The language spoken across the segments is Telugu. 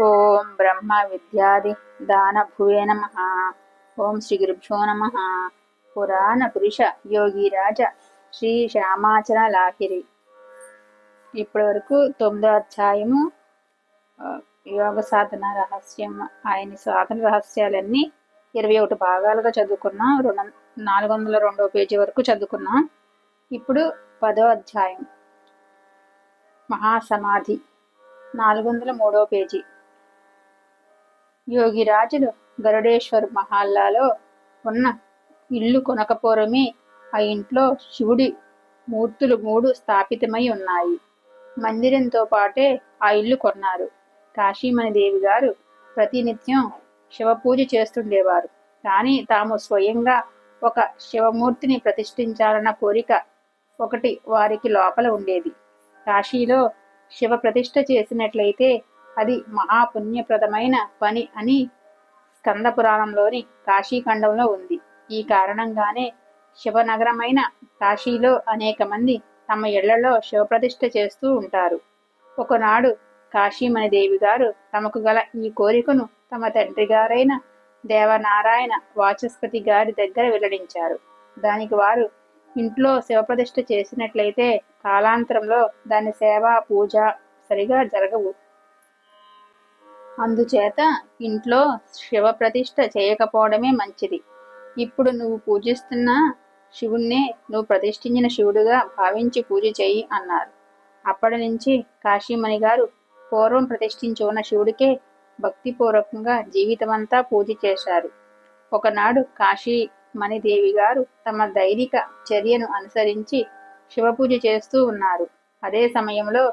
ఓం బ్రహ్మ విద్యాది దాన భువే నమ. ఓం శ్రీ గురుభ్యో నమ. పురాణ పురుష యోగిరాజ శ్రీ శ్యామాచల లాహిరి. ఇప్పటి వరకు 9వ అధ్యాయము యోగ సాధన రహస్యం, ఆయన సాధన రహస్యాలన్నీ 21 భాగాలుగా చదువుకున్నాం. 402వ పేజీ వరకు చదువుకున్నాం. ఇప్పుడు 10వ అధ్యాయం మహాసమాధి, 403వ పేజీ. యోగిరాజులు గరుడేశ్వర్ మహల్లాలో ఉన్న ఇల్లు కొనకపోరమే. ఆ ఇంట్లో శివుడి మూర్తులు 3 స్థాపితమై ఉన్నాయి. మందిరంతో పాటే ఆ ఇల్లు కొన్నారు. కాశీమణిదేవి గారు ప్రతినిత్యం శివపూజ చేస్తుండేవారు. కానీ తాము స్వయంగా ఒక శివమూర్తిని ప్రతిష్ఠించాలన్న కోరిక ఒకటి వారికి లోపల ఉండేది. కాశీలో శివ ప్రతిష్ఠ చేసినట్లయితే అది మహాపుణ్యప్రదమైన పని అని స్కంద పురాణంలోని కాశీఖండంలో ఉంది. ఈ కారణంగానే శివనగరమైన కాశీలో అనేక మంది తమ ఇళ్లలో శివప్రతిష్ఠ చేస్తూ ఉంటారు. ఒకనాడు కాశీమణిదేవి గారు తమకు గల ఈ కోరికను తమ తండ్రి గారైన దేవనారాయణ వాచస్పతి గారి దగ్గర వెల్లడించారు. దానికి వారు, ఇంట్లో శివప్రతిష్ఠ చేసినట్లయితే కాలాంతరంలో దాని సేవ పూజ సరిగా జరగవు. అందుచేత ఇంట్లో శివ ప్రతిష్ఠ చేయకపోవడమే మంచిది. ఇప్పుడు నువ్వు పూజిస్తున్న శివుణ్ణే నువ్వు ప్రతిష్ఠించిన శివుడుగా భావించి పూజ చెయ్యి అన్నారు. అప్పటి నుంచి కాశీమణి గారు పూర్వం ప్రతిష్ఠించి ఉన్న శివుడికే భక్తిపూర్వకంగా జీవితమంతా పూజ చేశారు. ఒకనాడు కాశీమణిదేవి గారు తమ దైనిక చర్యను అనుసరించి శివపూజ చేస్తూ ఉన్నారు. అదే సమయంలో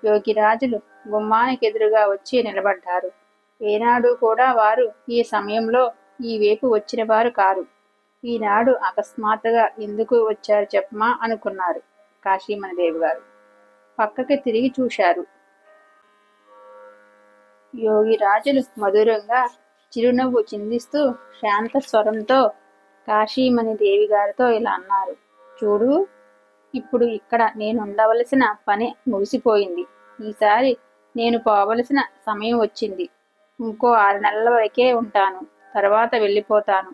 యోగిరాజులు గుమ్మానికి ఎదురుగా వచ్చి నిలబడ్డారు. ఏనాడు కూడా వారు ఈ సమయంలో ఈ వైపు వచ్చిన వారు కారు. ఈనాడు అకస్మాత్తుగా ఎందుకు వచ్చారు చెప్పమా అనుకున్నారు. కాశీమణిదేవి గారు పక్కకి తిరిగి చూశారు. యోగిరాజులు మధురంగా చిరునవ్వు చిందిస్తూ శాంత స్వరంతో కాశీమణిదేవి గారితో ఇలా అన్నారు. చూడు, ఇప్పుడు ఇక్కడ నేనుండవలసిన పని ముగిసిపోయింది. ఈసారి నేను పోవలసిన సమయం వచ్చింది. ఇంకో 6 నెలల వరకే ఉంటాను. తర్వాత వెళ్ళిపోతాను.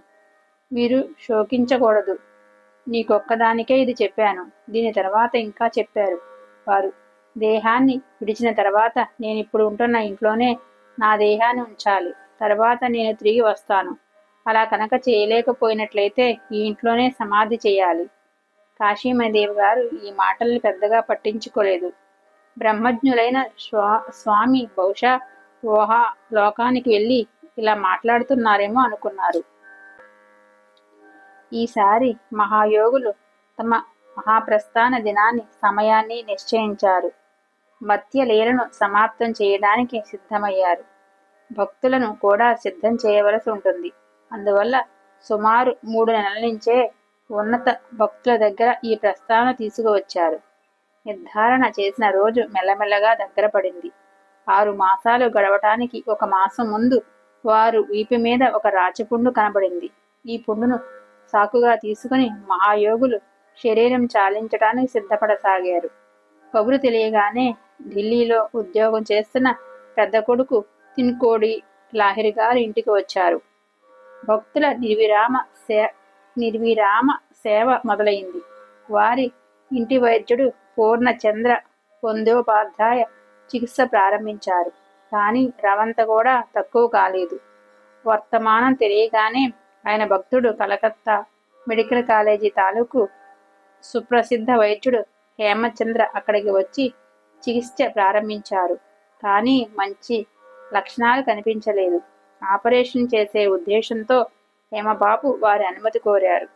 మీరు శోకించకూడదు. నీకొక్కదానికే ఇది చెప్పాను. దీని తర్వాత ఇంకా చెప్పారు వారు. దేహాన్ని విడిచిన తర్వాత నేనిప్పుడు ఉంటున్న ఇంట్లోనే నా దేహాన్ని ఉంచాలి. తర్వాత నేను తిరిగి వస్తాను. అలా కనుక చేయలేకపోయినట్లయితే ఈ ఇంట్లోనే సమాధి చేయాలి. కాశీమణిదేవి గారు ఈ మాటల్ని పెద్దగా పట్టించుకోలేదు. బ్రహ్మజ్ఞులైన స్వామి బహుశా లోకానికి వెళ్ళి ఇలా మాట్లాడుతున్నారేమో అనుకున్నారు. ఈసారి మహాయోగులు తమ మహాప్రస్థాన దినాన్ని సమయాన్ని నిశ్చయించారు. మత్యలీలను సమాప్తం చేయడానికి సిద్ధమయ్యారు. భక్తులను కూడా సిద్ధం చేయవలసి ఉంటుంది. అందువల్ల సుమారు 3 నెలల నుంచే ఉన్నత భక్తుల దగ్గర ఈ ప్రస్తావన తీసుకువచ్చారు. నిర్ధారణ చేసిన రోజు మెల్లమెల్లగా దగ్గర పడింది. 6 మాసాలు గడవటానికి 1 మాసం ముందు వారు వీపు మీద ఒక రాచపుండు కనబడింది. ఈ పుండును సాకుగా తీసుకుని మహాయోగులు శరీరం చాలించటానికి సిద్ధపడసాగారు. కబురు తెలియగానే ఢిల్లీలో ఉద్యోగం చేస్తున్న పెద్ద కొడుకు తిన్కోడి లాహిరి గారు ఇంటికి వచ్చారు. భక్తుల నిర్విరామ సేవ మొదలైంది. వారి ఇంటి వైద్యుడు పూర్ణచంద్ర పొందోపాధ్యాయ చికిత్స ప్రారంభించారు. కానీ రవంత కూడా తక్కువ కాలేదు. వర్తమానం తెలియగానే ఆయన భక్తుడు కలకత్తా మెడికల్ కాలేజీ తాలూకు సుప్రసిద్ధ వైద్యుడు హేమచంద్ర అక్కడికి వచ్చి చికిత్స ప్రారంభించారు. కానీ మంచి లక్షణాలు కనిపించలేదు. ఆపరేషన్ చేసే ఉద్దేశంతో హేమబాబు వారి అనుమతి కోరారు.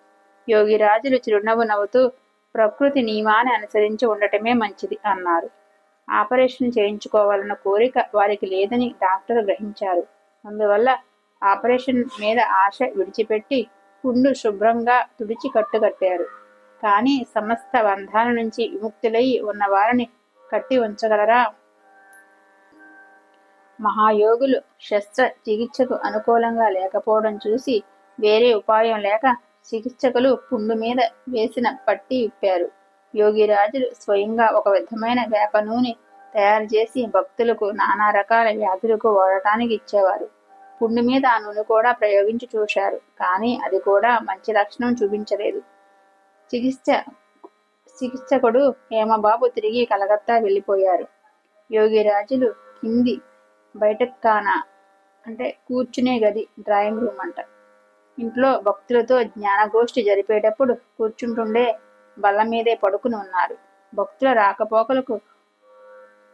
యోగిరాజులు చిరునవ్వు నవ్వుతూ, ప్రకృతి నియమాన్ని అనుసరించి ఉండటమే మంచిది అన్నారు. ఆపరేషన్ చేయించుకోవాలన్న కోరిక వారికి లేదని డాక్టర్ గ్రహించారు. అందువల్ల ఆపరేషన్ మీద ఆశ విడిచిపెట్టి పుండు శుభ్రంగా తుడిచి కట్టుకట్టారు. కానీ సమస్త బంధాల నుంచి విముక్తులై ఉన్న వారిని కట్టి ఉంచగలరా? మహాయోగులు శస్త్ర చికిత్సకు అనుకూలంగా లేకపోవడం చూసి వేరే ఉపాయం లేక చికిత్సకులు పుండు మీద వేసిన పట్టి విప్పారు. యోగిరాజులు స్వయంగా ఒక విధమైన వేప నూనె తయారు చేసి భక్తులకు నానా రకాల వ్యాధులకు వాడటానికి ఇచ్చేవారు. పుండు మీద ఆ నూనె కూడా ప్రయోగించి చూశారు, కానీ అది కూడా మంచి లక్షణం చూపించలేదు. చికిత్స చికిత్సకుడు హేమబాబు తిరిగి కలకత్తా వెళ్ళిపోయారు. యోగిరాజులు కింది బయటఖానా అంటే కూర్చునే గది, డ్రాయింగ్ రూమ్ అంట. ఇంట్లో భక్తులతో జ్ఞానగోష్ఠి జరిపేటప్పుడు కూర్చుంటుండే బల్ల మీదే పడుకుని ఉన్నారు. భక్తుల రాకపోకలకు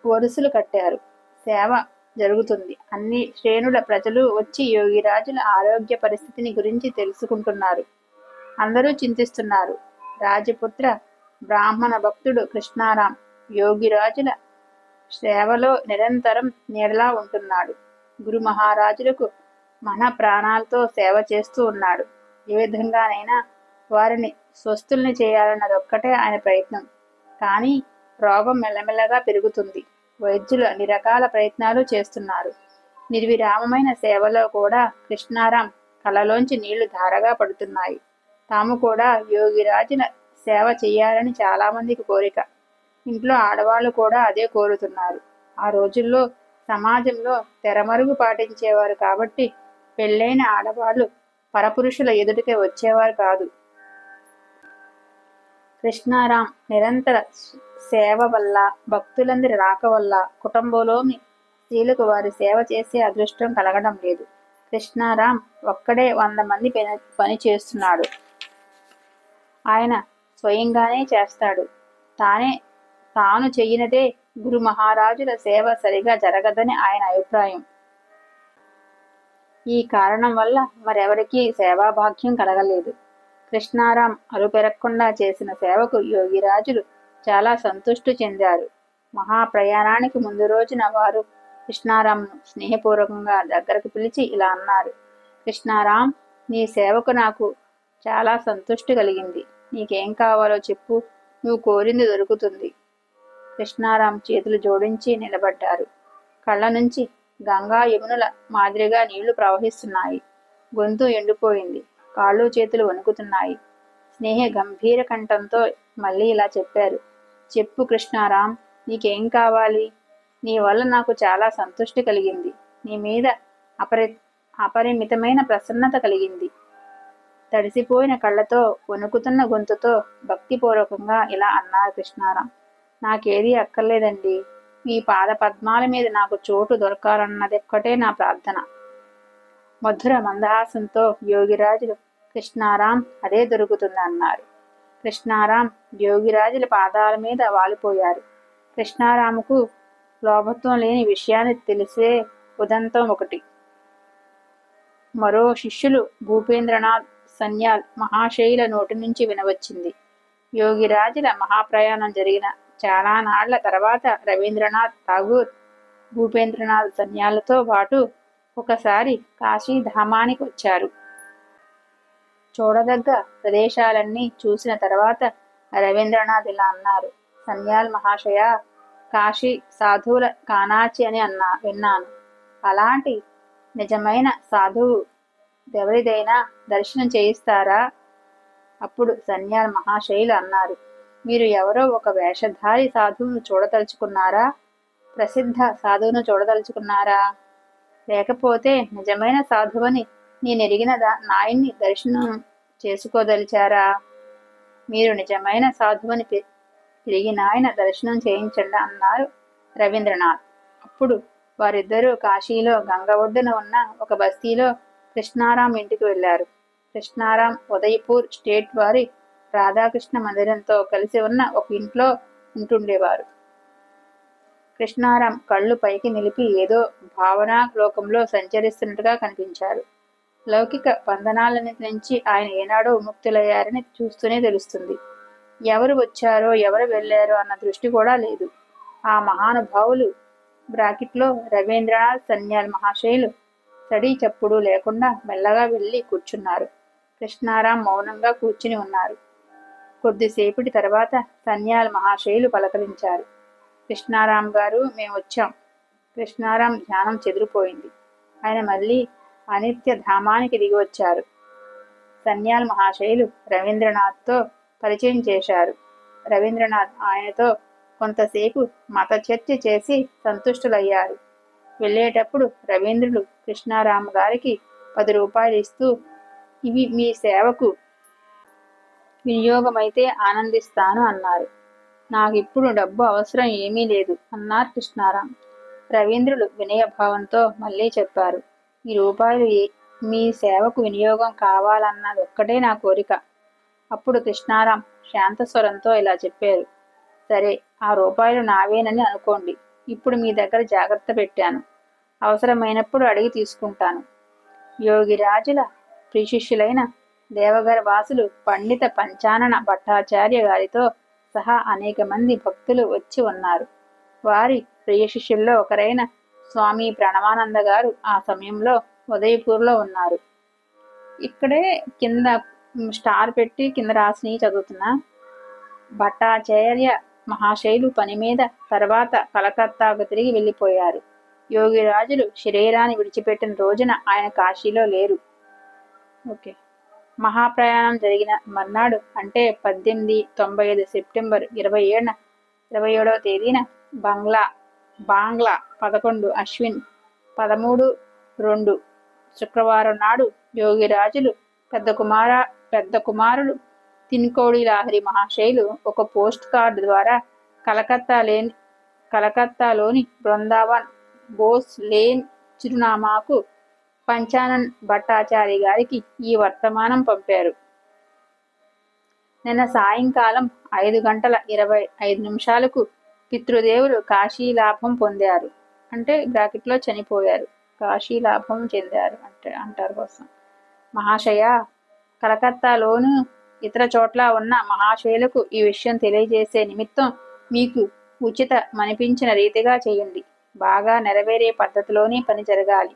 వరుసలు కట్టారు. సేవ జరుగుతుంది. అన్ని శ్రేణుల ప్రజలు వచ్చి యోగిరాజుల ఆరోగ్య పరిస్థితిని గురించి తెలుసుకుంటున్నారు. అందరూ చింతిస్తున్నారు. రాజపుత్ర బ్రాహ్మణ భక్తుడు కృష్ణారాం యోగిరాజుల సేవలో నిరంతరం నీడలా ఉంటున్నాడు. గురు మహారాజులకు మన ప్రాణాలతో సేవ చేస్తూ ఉన్నాడు. ఏ విధంగానైనా వారిని స్వస్థుల్ని చేయాలన్నదొక్కటే ఆయన ప్రయత్నం. కానీ రోగం మెల్లమెల్లగా పెరుగుతుంది. వైద్యులు అన్ని రకాల ప్రయత్నాలు చేస్తున్నారు. నిర్విరామమైన సేవలో కూడా కృష్ణారాం కళ్ళలోంచి నీళ్లు ధారగా పడుతున్నాయి. తాము కూడా యోగిరాజుల సేవ చెయ్యాలని చాలామందికి కోరిక. ఇంట్లో ఆడవాళ్లు కూడా అదే కోరుతున్నారు. ఆ రోజుల్లో సమాజంలో తెరమరుగు పాటించేవారు కాబట్టి పెళ్ళైన ఆడవాళ్లు పరపురుషుల ఎదుటికి వచ్చేవారు కాదు. కృష్ణారాం నిరంతర సేవ వల్ల, భక్తులందరి రాక వల్ల కుటుంబంలోని స్త్రీలకు వారి సేవ చేసే అదృష్టం కలగడం లేదు. కృష్ణారాం ఒక్కడే 100 మంది పని చేస్తున్నాడు. ఆయన స్వయంగానే చేస్తాడు. తాను చెయ్యినదే గురు మహారాజుల సేవ సరిగా జరగదని ఆయన అభిప్రాయం. ఈ కారణం వల్ల మరెవరికీ సేవాభాగ్యం కలగలేదు. కృష్ణారాం అలుపెరగకుండా చేసిన సేవకు యోగిరాజులు చాలా సంతృష్టి చెందారు. మహాప్రయాణానికి ముందు రోజున వారు కృష్ణారాంను స్నేహపూర్వకంగా దగ్గరకు పిలిచి ఇలా అన్నారు. కృష్ణారాం, నీ సేవకు నాకు చాలా సంతృష్టి కలిగింది. నీకేం కావాలో చెప్పు, నువ్వు కోరింది దొరుకుతుంది. కృష్ణారాం చేతులు జోడించి నిలబడ్డారు. కళ్ళ నుంచి గంగా యమునుల మాదిరిగా నీళ్లు ప్రవహిస్తున్నాయి. గొంతు ఎండిపోయింది. కాళ్ళు చేతులు వణుకుతున్నాయి. స్నేహ గంభీర కంఠంతో మళ్ళీ ఇలా చెప్పారు. చెప్పు కృష్ణారాం, నీకేం కావాలి? నీ వల్ల నాకు చాలా సంతృష్టి కలిగింది. నీ మీద అపరిమితమైన ప్రసన్నత కలిగింది. తడిసిపోయిన కళ్ళతో వణుకుతున్న గొంతుతో భక్తిపూర్వకంగా ఇలా అన్నారు కృష్ణారాం. నాకేదీ అక్కర్లేదండి. మీ పాద పద్మాల మీద నాకు చోటు దొరకాలన్నదొక్కటే నా ప్రార్థన. మధుర మందహాసంతో యోగిరాజులు కృష్ణారాం, అదే దొరుకుతుంది అన్నారు. కృష్ణారాం యోగిరాజుల పాదాల మీద వాలిపోయారు. కృష్ణారాముకు లోభత్వం లేని విషయాన్ని తెలిసే ఉదంతం ఒకటి. మరో శిష్యులు భూపేంద్రనాథ్ సన్యాల్ మహాశయుల నోటి నుంచి వినవచ్చింది. యోగిరాజుల మహాప్రయాణం జరిగిన చాలా నాళ్ల తర్వాత రవీంద్రనాథ్ ఠాగూర్ భూపేంద్రనాథ్ సన్యాలతో పాటు ఒకసారి కాశీధామానికి వచ్చారు. చూడదగ్గ ప్రదేశాలన్నీ చూసిన తర్వాత రవీంద్రనాథ్ ఇలా అన్నారు. సన్యాల్ మహాశయ, కాశీ సాధువుల కానాచి అని విన్నాను. అలాంటి నిజమైన సాధువు ఎవరిదైనా దర్శనం చేయిస్తారా? అప్పుడు సన్యాల్ మహాశయులు అన్నారు. మీరు ఎవరో ఒక వేషధారి సాధువును చూడదలుచుకున్నారా? ప్రసిద్ధ సాధువును చూడదలుచుకున్నారా? లేకపోతే నిజమైన సాధువని నేనెరిగిన నాయన్ని దర్శనం చేసుకోదలిచారా? మీరు నిజమైన సాధువని తిరిగి నాయన దర్శనం చేయించండి అన్నారు రవీంద్రనాథ్. అప్పుడు వారిద్దరూ కాశీలో గంగ ఒడ్డున ఉన్న ఒక బస్తీలో కృష్ణారాం ఇంటికి వెళ్లారు. కృష్ణారాం ఉదయపూర్ స్టేట్ వారి రాధాకృష్ణ మందిరంతో కలిసి ఉన్న ఒక ఇంట్లో ఉంటుండేవారు. కృష్ణారాం కళ్ళు పైకి నిలిపి ఏదో భావనా లోకంలో సంచరిస్తున్నట్టుగా కనిపించారు. లౌకిక బంధనాలన్నిటి నుంచి ఆయన ఏనాడో విముక్తులయ్యారని చూస్తూనే తెలుస్తుంది. ఎవరు వచ్చారో ఎవరు వెళ్లారో అన్న దృష్టి కూడా లేదు. ఆ మహానుభావులు బ్రాకెట్లో రవీంద్రనాథ్ సన్యాల్ మహాశయులు సడీ చప్పుడు లేకుండా మెల్లగా వెళ్ళి కూర్చున్నారు. కృష్ణారాం మౌనంగా కూర్చుని ఉన్నారు. కొద్దిసేపటి తర్వాత సన్యాల్ మహాశయులు పలకరించారు. కృష్ణారాం గారు, మేము వచ్చాం. కృష్ణారాం ధ్యానం చెదిరిపోయింది. ఆయన మళ్ళీ అనిత్య ధామానికి దిగి వచ్చారు. సన్యాల్ మహాశయులు రవీంద్రనాథ్తో పరిచయం చేశారు. రవీంద్రనాథ్ ఆయనతో కొంతసేపు మత చర్చ చేసి సంతుష్టులయ్యారు. వెళ్ళేటప్పుడు రవీంద్రుడు కృష్ణారామ గారికి 10 రూపాయలు ఇస్తూ, ఇవి మీ సేవకు వినియోగమైతే ఆనందిస్తాను అన్నారు. నాకిప్పుడు డబ్బు అవసరం ఏమీ లేదు అన్నారు కృష్ణారాం. రవీంద్రులు వినయభావంతో మళ్ళీ చెప్పారు, ఈ రూపాయలు మీ సేవకు వినియోగం కావాలన్నదొక్కటే నా కోరిక. అప్పుడు కృష్ణారాం శాంతస్వరంతో ఇలా చెప్పారు, సరే, ఆ రూపాయలు నావేనని అనుకోండి. ఇప్పుడు మీ దగ్గర జాగ్రత్త పెట్టాను. అవసరమైనప్పుడు అడిగి తీసుకుంటాను. యోగిరాజుల ప్రియశిష్యులైన దేవగర వాసులు పండిత పంచానన భట్టాచార్య గారితో సహా అనేక మంది భక్తులు వచ్చి ఉన్నారు. వారి ప్రియశిష్యుల్లో ఒకరైన స్వామి ప్రణవానంద గారు ఆ సమయంలో ఉదయపూర్లో ఉన్నారు. ఇక్కడే కింద స్టార్ పెట్టి కింద రాసిని చదువుతున్నా. భట్టాచార్య మహాశైలు పని మీద తర్వాత కలకత్తాకు తిరిగి వెళ్ళిపోయారు. యోగిరాజులు శరీరాన్ని విడిచిపెట్టిన రోజున ఆయన కాశీలో లేరు. ఓకే. మహాప్రయాణం జరిగిన మర్నాడు అంటే 1895 సెప్టెంబర్ 27వ తేదీన బాంగ్లా 11 అశ్విన్ 13/2 శుక్రవారం నాడు యోగిరాజులు పెద్ద కుమారుడు తిన్కోడి లాహిరి మహాశైలు ఒక పోస్ట్ కార్డు ద్వారా కలకత్తాలోని బృందావన్ బోస్ లేన్ చిరునామాకు పంచానన్ భట్టాచారి గారికి ఈ వర్తమానం పంపారు. నిన్న సాయంకాలం 5:25 పితృదేవులు కాశీలాభం పొందారు. అంటే బ్రాకెట్లో చనిపోయారు. కాశీలాభం చెందారు అంటారు కోసం. మహాశయ, కలకత్తాలోను ఇతర చోట్ల ఉన్న మహాశయులకు ఈ విషయం తెలియజేసే నిమిత్తం మీకు ఉచితమనిపించిన రీతిగా చేయండి. బాగా నెరవేరే పద్ధతిలోనే పని జరగాలి.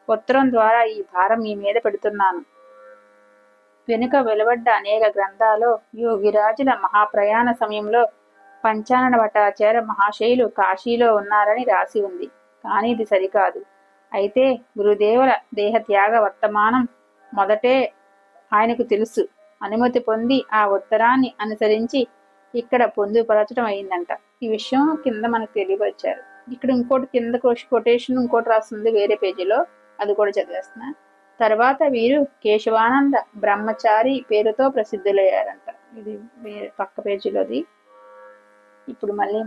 ఉత్తరం ద్వారా ఈ భారం మీ మీద పెడుతున్నాను. వెనుక వెలువడ్డ అనేక గ్రంథాల్లో యోగిరాజుల మహాప్రయాణ సమయంలో పంచానన భట్టాచార్య మహాశయులు కాశీలో ఉన్నారని రాసి ఉంది. కానీ ఇది సరికాదు. అయితే గురుదేవుల దేహత్యాగ వర్తమానం మొదటే ఆయనకు తెలుసు. అనుమతి పొంది ఆ ఉత్తరాన్ని అనుసరించి ఇక్కడ పొందుపరచడం అయిందంట. ఈ విషయం కింద మనకు తెలియపరిచారు. ఇక్కడ ఇంకోటి కింద కొటేషన్ ఇంకోటి రాస్తుంది వేరే పేజీలో, అది కూడా చదివేస్తున్నా. తర్వాత వీరు కేశవానంద బ్రహ్మచారి పేరుతో ప్రసిద్ధులయ్యారంట. ఇది పక్క పేజీలోది. ఇప్పుడు మళ్ళీ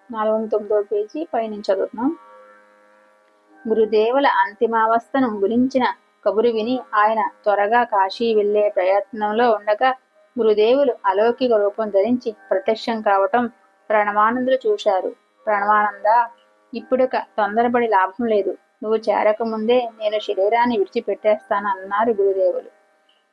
409వ పేజీ పైనుంచి చదువుతున్నాం. గురుదేవుల అంతిమావస్థను గురించిన కబురు విని ఆయన త్వరగా కాశీ వెళ్లే ప్రయత్నంలో ఉండగా గురుదేవులు అలౌకిక రూపం ధరించి ప్రత్యక్షం కావటం ప్రణవానందులు చూశారు. ప్రణవానంద, ఇప్పుడిక తొందరపడి లాభం లేదు. నువ్వు చేరకముందే నేను శరీరాన్ని విడిచిపెట్టేస్తానన్నారు గురుదేవులు.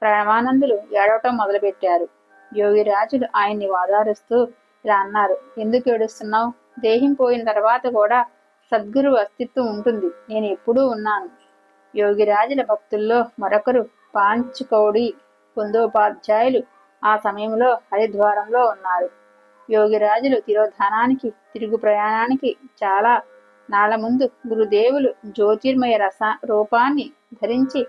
ప్రణవానందులు ఏడవటం మొదలుపెట్టారు. యోగిరాజులు ఆయన్ని వాదారుస్తూ ఇలా అన్నారు, ఎందుకు ఏడుస్తున్నావు? దేహం పోయిన తర్వాత కూడా సద్గురు అస్తిత్వం ఉంటుంది. నేను ఎప్పుడూ ఉన్నాను. యోగిరాజుల భక్తుల్లో మరొకరు పాంచకౌడి బందోపాధ్యాయులు ఆ సమయంలో హరిద్వారంలో ఉన్నారు. యోగిరాజులు తిరోధానానికి తిరుగు ప్రయాణానికి చాలా నాళ్ల ముందు గురుదేవులు జ్యోతిర్మయ రూపాన్ని ధరించి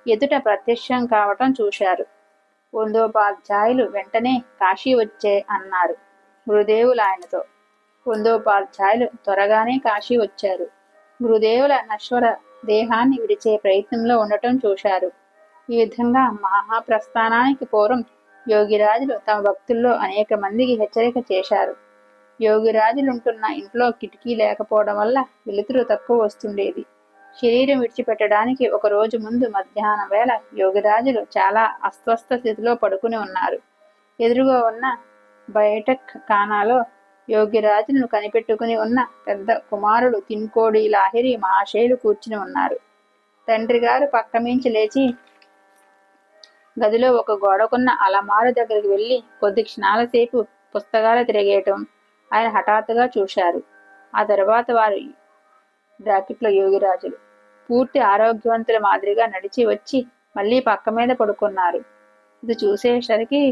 ఎదుట ప్రత్యక్షం కావటం చూశారు. బందోపాధ్యాయులు వెంటనే కాశీ వచ్చే అన్నారు గురుదేవులు ఆయనతో. బందోపాధ్యాయులు త్వరగానే కాశీ వచ్చారు. గురుదేవుల నశ్వర దేహాన్ని విడిచే ప్రయత్నంలో ఉండటం చూశారు. ఈ విధంగా మహాప్రస్థానానికి పూర్వం యోగిరాజులు తమ భక్తుల్లో అనేక మందికి హెచ్చరిక చేశారు. యోగిరాజులుంటున్న ఇంట్లో కిటికీ లేకపోవడం వల్ల వెలుతురు తక్కువ వస్తుండేది. శరీరం విడిచిపెట్టడానికి ఒక రోజు ముందు మధ్యాహ్నం వేళ యోగిరాజులు చాలా అస్వస్థ స్థితిలో పడుకుని ఉన్నారు. ఎదురుగా ఉన్న బయటక్ ఖానాలో యోగిరాజులను కనిపెట్టుకుని ఉన్న పెద్ద కుమారుడు తిన్కోడి లాహిరి మహాశయులు కూర్చుని ఉన్నారు. తండ్రి గారు పక్కమించి లేచి గదిలో ఒక గోడకున్న అలమారు దగ్గరికి వెళ్లి కొద్ది క్షణాల సేపు పుస్తకాలు తిరిగేయటం ఆయన హఠాత్తుగా చూశారు. ఆ తర్వాత వారు బ్రాకెట్లో యోగిరాజులు పూర్తి ఆరోగ్యవంతుల మాదిరిగా నడిచి వచ్చి మళ్లీ పక్క మీద పడుకున్నారు. ఇది చూసేసరికి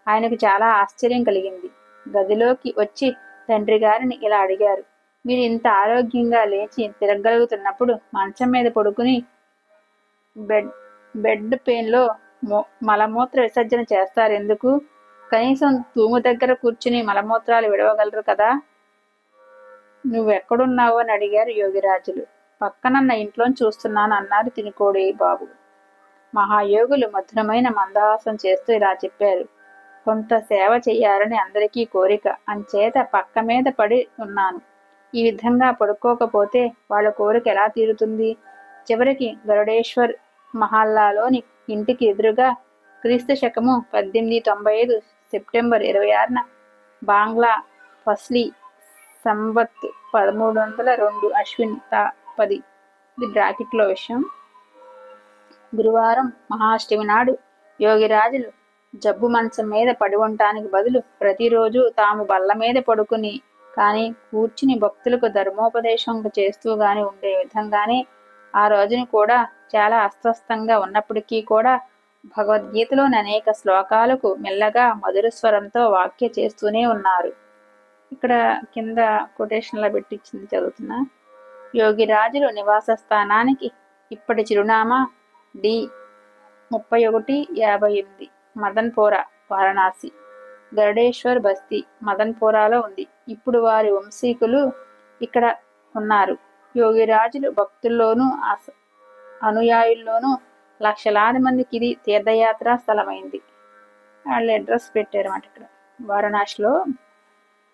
ఆయనకు చాలా ఆశ్చర్యం కలిగింది. గదిలోకి వచ్చి తండ్రి గారిని ఇలా అడిగారు, మీరు ఇంత ఆరోగ్యంగా లేచి తిరగలుగుతున్నప్పుడు మంచం మీద పడుకుని బెడ్ పెయిన్లో మలమూత్ర విసర్జన చేస్తారెందుకు? కనీసం తూము దగ్గర కూర్చుని మలమూత్రాలు విడవగలరు కదా నువ్వెక్కడున్నావు అని అడిగారు యోగిరాజులు. పక్కనన్న ఇంట్లోని చూస్తున్నాను అన్నారు తినుకోడి బాబు. మహాయోగులు మధురమైన మందహాసం చేస్తూ ఇలా చెప్పారు. కొంత సేవ చెయ్యాలని అందరికీ కోరిక, అంచేత పక్క మీద పడి ఉన్నాను. ఈ విధంగా పడుకోకపోతే వాళ్ళ కోరిక ఎలా తీరుతుంది? చివరికి గరుడేశ్వర్ మహల్లాలోని ఇంటికి ఎదురుగా క్రీస్తు శకము 1895 సెప్టెంబర్ 26న బాంగ్లా ఫస్లీ సంవత్ 1302 అశ్విన్ 10 ఇది బ్రాకెట్లో విషయం. గురువారం మహాష్టమి నాడు యోగిరాజులు జబ్బు మంచం మీద పడి ఉండటానికి బదులు ప్రతిరోజు తాము బల్ల మీద పడుకుని కానీ కూర్చుని భక్తులకు ధర్మోపదేశం చేస్తూ గాని ఉండే విధంగానే ఆ రోజుని కూడా చాలా అస్వస్థంగా ఉన్నప్పటికీ కూడా భగవద్గీతలోని అనేక శ్లోకాలకు మెల్లగా మధుర స్వరంతో వాక్య చేస్తూనే ఉన్నారు. ఇక్కడ కింద కొటేషన్లో పెట్టించింది చదువుతున్నా. యోగిరాజులు నివాస స్థానానికి ఇప్పటి చిరునామా డి 3158 మదన్పోరా, వారణాసి. గరుడేశ్వర్ బస్తీ మదన్పోరాలో ఉంది. ఇప్పుడు వారి వంశీకులు ఇక్కడ ఉన్నారు. యోగిరాజులు భక్తుల్లోనూ అనుయాయుల్లోనూ లక్షలాది మందికి ఇది తీర్థయాత్రా స్థలమైంది. వాళ్ళు అడ్రస్ పెట్టారన్నమాట ఇక్కడ వారణాసిలో.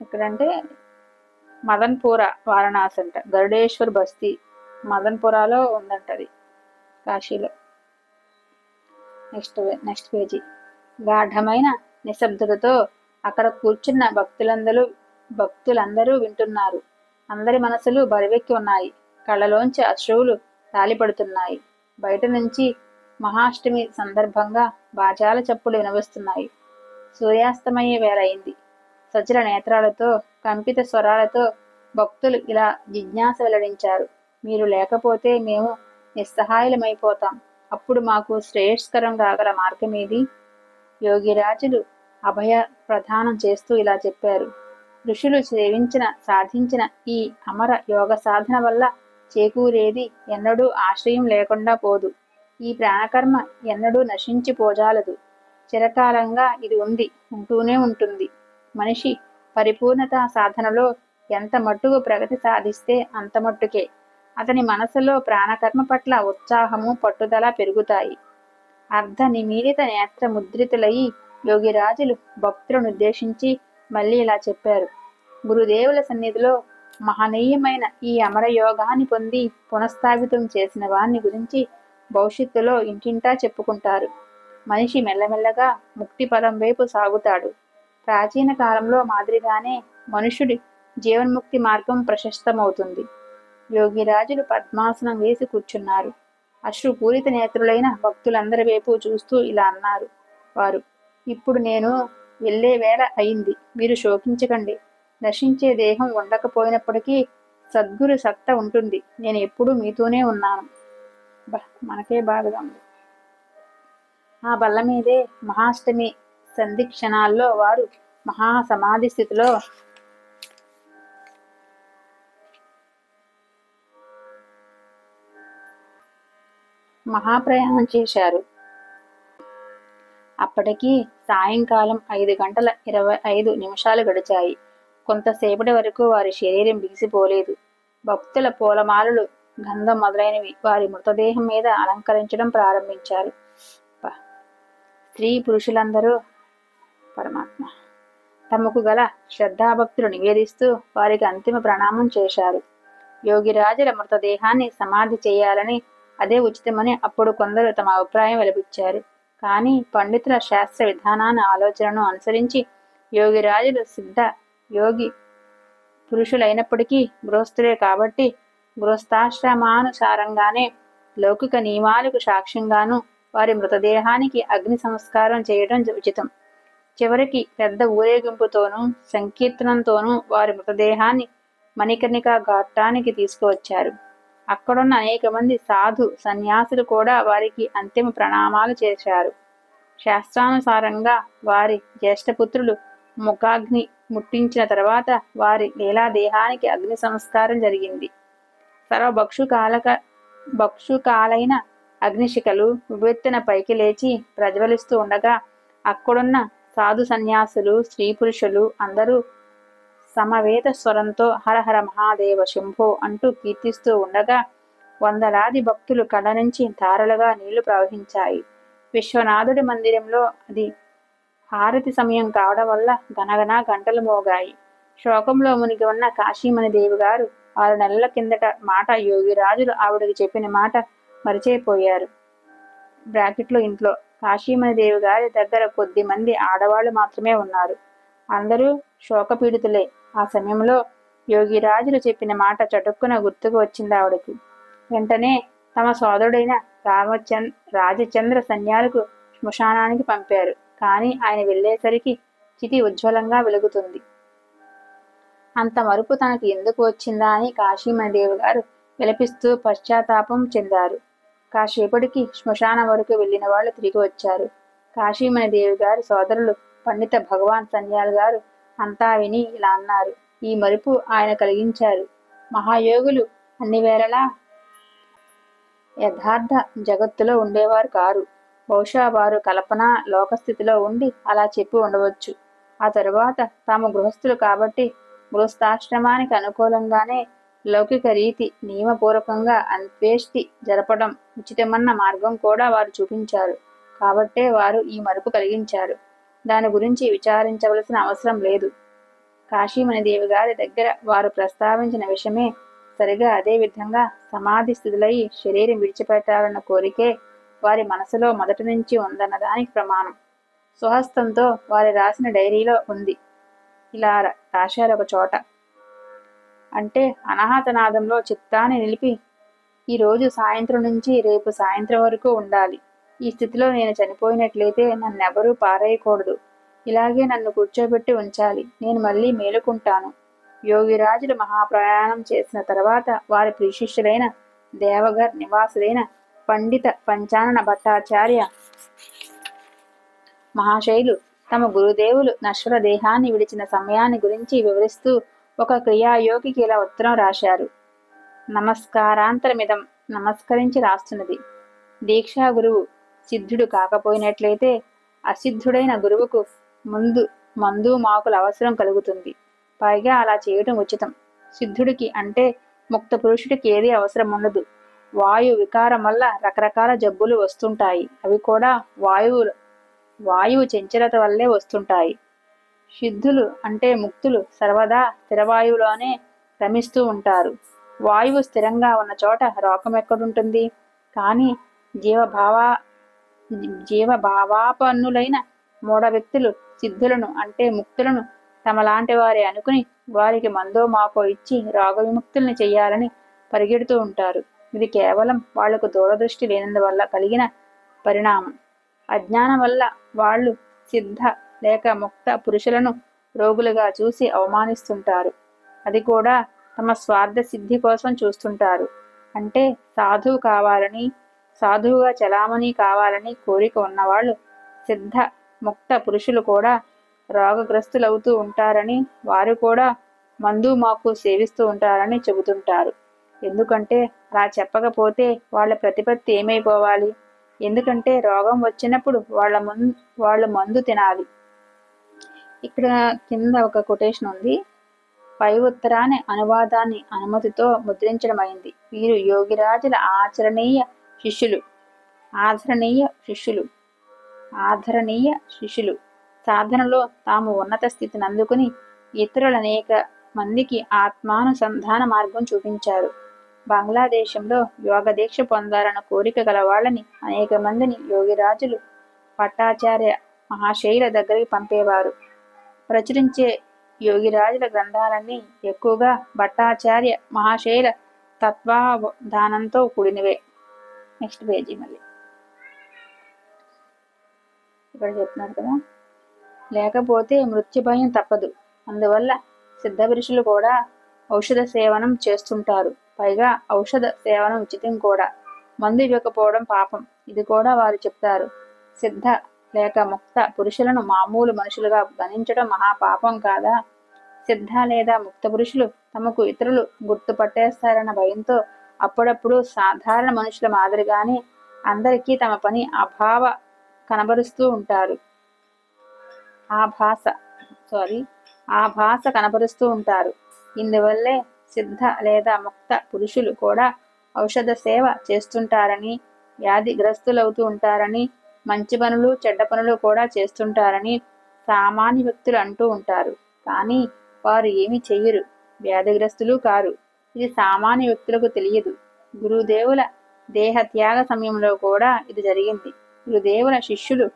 ఎక్కడంటే మదన్పురా, వారణాసి అంట. గరుడేశ్వర్ బస్తీ మదన్పురాలో ఉందంటది, కాశీలో. Next page. గాఢమైన నిశ్శబ్దతతో అక్కడ కూర్చున్న భక్తులందరూ వింటున్నారు. అందరి మనసులు బరివెక్కి ఉన్నాయి. కళ్ళలోంచి అశ్రువులు రాలిపడుతున్నాయి. బయట నుంచి మహాష్టమి సందర్భంగా బాజాల చప్పులు వినవస్తున్నాయి. సూర్యాస్తమయ్యే వేళ అయింది. సజల నేత్రాలతో కంపిత స్వరాలతో భక్తులు ఇలా జిజ్ఞాస వెల్లడించారు. మీరు లేకపోతే మేము నిస్సహాయులమైపోతాం. అప్పుడు మాకు శ్రేయస్కరం కాగల మార్గమేది? యోగిరాజులు అభయ ప్రదానం చేస్తూ ఇలా చెప్పారు. ఋషులు సాధించిన ఈ అమర యోగ సాధన వల్ల చేకూరేది ఎన్నడూ ఆశ్రయం లేకుండా పోదు. ఈ ప్రాణకర్మ ఎన్నడూ నశించిపోజాలదు. చిరకాలంగా ఇది ఉంటూనే ఉంటుంది. మనిషి పరిపూర్ణత సాధనలో ఎంత మట్టుకు ప్రగతి సాధిస్తే అంత మట్టుకే అతని మనసులో ప్రాణకర్మ పట్ల ఉత్సాహము, పట్టుదల పెరుగుతాయి. అర్ధ నిమీలిత నేత్ర ముద్రితులయి యోగిరాజులు భక్తులను ఉద్దేశించి మళ్ళీ ఇలా చెప్పారు. గురుదేవుల సన్నిధిలో మహనీయమైన ఈ అమర యోగాన్ని పొంది పునఃస్థాపితం చేసిన వారిని గురించి భవిష్యత్తులో ఇంటింటా చెప్పుకుంటారు. మనిషి మెల్లమెల్లగా ముక్తి పదం వైపు సాగుతాడు. ప్రాచీన కాలంలో మాదిరిగానే మనుషుడి జీవన్ముక్తి మార్గం ప్రశస్తమవుతుంది. యోగిరాజులు పద్మాసనం వేసి కూర్చున్నారు. అశ్రుపూరిత నేత్రులైన భక్తులందరి వైపు చూస్తూ ఇలా అన్నారు వారు. ఇప్పుడు నేను వెళ్ళే వేళ అయింది. మీరు శోకించకండి. నశించే దేహం ఉండకపోయినప్పటికీ సద్గురు సత్త ఉంటుంది. నేను ఎప్పుడూ మీతోనే ఉన్నాను. మనకే బాధగా ఉంది. ఆ బల్ల మీదే మహాష్టమి సంధి క్షణాల్లో వారు మహాసమాధి స్థితిలో మహాప్రయాణం చేశారు. అప్పటికి సాయంకాలం 5:25 గడిచాయి. కొంతసేపటి వరకు వారి శరీరం బిగిసిపోలేదు. భక్తుల పూలమాలలు, గంధం మొదలైనవి వారి మృతదేహం మీద అలంకరించడం ప్రారంభించారు. స్త్రీ పురుషులందరూ పరమాత్మ తమకు గల శ్రద్ధాభక్తులు నివేదిస్తూ వారికి అంతిమ ప్రణామం చేశారు. యోగిరాజుల మృతదేహాన్ని సమాధి చేయాలని, అదే ఉచితమని అప్పుడు కొందరు తమ అభిప్రాయం వెలిబుచ్చారు. కానీ పండితుల శాస్త్ర విధానాన్ని ఆలోచనను అనుసరించి యోగిరాజులు సిద్ధ యోగి పురుషులైనప్పటికీ గృహస్థులే కాబట్టి గృహస్థాశ్రమానుసారంగానే లౌకిక నియమాలకు సాక్ష్యంగాను వారి మృతదేహానికి అగ్ని సంస్కారం చేయడం ఉచితం. చివరికి పెద్ద ఊరేగింపుతోనూ సంకీర్తనంతోనూ వారి మృతదేహాన్ని మణికర్ణికా ఘాటానికి తీసుకువచ్చారు. అక్కడున్న అనేక మంది సాధు సన్యాసులు కూడా వారికి అంతిమ ప్రణామాలు చేశారు. శాస్త్రానుసారంగా వారి జ్యేష్ఠపుత్రులు ముఖాగ్ని ముట్టించిన తర్వాత వారి లీలాదేహానికి అగ్ని సంస్కారం జరిగింది. భక్షుకాలైన అగ్నిశిఖలు ఉవ్వెత్తున పైకి లేచి ప్రజ్వలిస్తూ ఉండగా అక్కడున్న సాధు సన్యాసులు, స్త్రీ పురుషులు అందరూ సమవేత స్వరంతో హరహర మహాదేవ శంభో అంటూ కీర్తిస్తూ ఉండగా వందలాది భక్తులు కళ్ళ నుంచి ధారలుగా నీళ్లు ప్రవహించాయి. విశ్వనాథుడి మందిరంలో అది హారతి సమయం కావడం వల్ల గనగన గంటలు మోగాయి. శోకంలో మునిగి ఉన్న కాశీమణిదేవి గారు 6 నెలల కిందట మాట యోగిరాజులు ఆవిడకి చెప్పిన మాట మరిచేపోయారు. బ్రాకెట్లో ఇంట్లో కాశీమణిదేవి గారి దగ్గర కొద్ది మంది ఆడవాళ్లు మాత్రమే ఉన్నారు. అందరూ శోకపీడితులే. ఆ సమయంలో యోగిరాజులు చెప్పిన మాట చటుక్కున గుర్తుకు వచ్చింది ఆవిడకి. వెంటనే తమ సోదరుడైన రాజచంద్ర సన్యాలకు శ్మశానానికి పంపారు. కానీ ఆయన వెళ్లేసరికి చితి ఉజ్వలంగా వెలుగుతుంది. అంత మరుపు తనకి ఎందుకు వచ్చిందా అని కాశీమణిదేవి గారు విలపిస్తూ పశ్చాత్తాపం చెందారు. కాసేపటికి శ్మశానం వరకు వెళ్లిన వాళ్ళు తిరిగి వచ్చారు. కాశీమణిదేవి గారి సోదరులు పండిత భగవాన్ సన్యాల్ గారు అంతా విని ఇలా అన్నారు. ఈ మరుపు ఆయన కలిగించారు. మహాయోగులు అన్ని వేళలా యథార్థ జగత్తులో ఉండేవారు కారు. బహుశా వారు కల్పన లోకస్థితిలో ఉండి అలా చెప్పి ఉండవచ్చు. ఆ తరువాత తాము గృహస్థులు కాబట్టి గృహస్థాశ్రమానికి అనుకూలంగానే లౌకిక రీతి నియమపూర్వకంగా అంత్యేష్టి జరపడం ఉచితమన్న మార్గం కూడా వారు చూపించారు. కాబట్టే వారు ఈ మరుపు కలిగించారు. దాని గురించి విచారించవలసిన అవసరం లేదు. కాశీమణిదేవి గారి దగ్గర వారు ప్రస్తావించిన విషయమే సరిగా అదే విధంగా సమాధి స్థితులై శరీరం విడిచిపెట్టాలన్న కోరికే వారి మనసులో మొదటి నుంచి ఉందన్న దానికి ప్రమాణం. స్వహస్తంతో వారి రాసిన డైరీలో ఉంది. ఇలా రాశారు ఒక చోట. అంటే అనాహతనాదంలో చిత్తాన్ని నిలిపి ఈరోజు సాయంత్రం నుంచి రేపు సాయంత్రం వరకు ఉండాలి. ఈ స్థితిలో నేను చనిపోయినట్లయితే నన్నెవరూ పారేయకూడదు. ఇలాగే నన్ను కూర్చోబెట్టి ఉంచాలి. నేను మళ్ళీ మేలుకుంటాను. యోగిరాజులు మహాప్రయాణం చేసిన తర్వాత వారి ప్రియశిష్యులైన దేవగర్ నివాసులైన పండిత పంచానన భట్టాచార్య మహాశైలు తమ గురుదేవులు నశ్వర దేహాన్ని విడిచిన సమయాన్ని గురించి వివరిస్తూ ఒక క్రియాయోగికి ఇలా ఉత్తరం రాశారు. నమస్కారాంతరమిదం. నమస్కరించి రాస్తున్నది. దీక్షా గురువు సిద్ధుడు కాకపోయినట్లయితే అసిద్ధుడైన గురువుకు మందు మాకుల అవసరం కలుగుతుంది. పైగా అలా చేయటం ఉచితం. సిద్ధుడికి అంటే ముక్త పురుషుడికి ఏదీ అవసరం ఉండదు. వాయు వికారం వల్ల రకరకాల జబ్బులు వస్తుంటాయి. అవి కూడా వాయువు చంచలత వల్లే వస్తుంటాయి. సిద్ధులు అంటే ముక్తులు సర్వదా స్థిరవాయువులోనే రమిస్తూ ఉంటారు. వాయువు స్థిరంగా ఉన్న చోట రోగం ఎక్కడుంటుంది? కానీ జీవభావాపన్నులైన మూఢ వ్యక్తులు సిద్ధులను అంటే ముక్తులను తమలాంటి వారే అనుకుని వారికి మందో మాకో ఇచ్చి రోగ విముక్తుల్ని చెయ్యాలని పరిగెడుతూ ఉంటారు. ఇది కేవలం వాళ్లకు దూరదృష్టి లేనందువల్ల కలిగిన పరిణామం. అజ్ఞానం వల్ల వాళ్ళు సిద్ధ లేక ముక్త పురుషులను రోగులుగా చూసి అవమానిస్తుంటారు. అది కూడా తమ స్వార్థ సిద్ధి కోసం చూస్తుంటారు. అంటే సాధువుగా చలామణి కావాలని కోరిక ఉన్నవాళ్ళు సిద్ధ ముక్త పురుషులు కూడా రోగగ్రస్తులవుతూ ఉంటారని, వారు కూడా మందు మాకు సేవిస్తూ ఉంటారని చెబుతుంటారు. ఎందుకంటే అలా చెప్పకపోతే వాళ్ళ ప్రతిపత్తి ఏమైపోవాలి? ఎందుకంటే రోగం వచ్చినప్పుడు వాళ్ళు మందు తినాలి. ఇక్కడ కింద ఒక కొటేషన్ ఉంది. పై ఉత్తరాన్ని అనువాదాన్ని అనుమతితో ముద్రించడమైంది. వీరు యోగిరాజుల ఆదరణీయ శిష్యులు. సాధనలో తాము ఉన్నత స్థితిని అందుకుని ఇతరులనేక మందికి ఆత్మానుసంధాన మార్గం చూపించారు. బంగ్లాదేశంలో యోగ దీక్ష పొందాలన్న కోరిక గల వాళ్ళని అనేక మందిని యోగిరాజులు భట్టాచార్య మహాశైల దగ్గరికి పంపేవారు. ప్రచురించే యోగిరాజుల గ్రంథాలన్నీ ఎక్కువగా భట్టాచార్య మహాశైల తత్వావధానంతో కూడినవే. నెక్స్ట్ పేజీ మళ్ళీ ఇక్కడ చెప్తున్నారు కదా. లేకపోతే మృత్యు భయం తప్పదు. అందువల్ల సిద్ధపురుషులు కూడా ఔషధ సేవనం చేస్తుంటారు. పైగా ఔషధ సేవనం ఉచితం కూడా. మందు ఇవ్వకపోవడం పాపం. ఇది కూడా వారు చెప్తారు. సిద్ధ లేక ముక్త పురుషులను మామూలు మనుషులుగా గణించడం మహాపాపం కాదా? సిద్ధ లేదా ముక్త పురుషులు తమకు ఇతరులు గుర్తుపట్టేస్తారన్న భయంతో అప్పుడప్పుడు సాధారణ మనుషుల మాదిరిగానే అందరికీ తమ పని కనబరుస్తూ ఉంటారు. భాష కనపరుస్తూ ఉంటారు. ఇందువల్లే సిద్ధ లేదా ముక్త పురుషులు కూడా ఔషధ సేవ చేస్తుంటారని, వ్యాధిగ్రస్తులవుతూ ఉంటారని, మంచి పనులు చెడ్డ పనులు కూడా చేస్తుంటారని సామాన్య వ్యక్తులు అంటూ ఉంటారు. కానీ వారు ఏమి చెయ్యరు, వ్యాధిగ్రస్తులు కారు. ఇది సామాన్య వ్యక్తులకు తెలియదు. గురుదేవుల దేహత్యాగ సమయంలో కూడా ఇది జరిగింది. గురుదేవుల శిష్యులు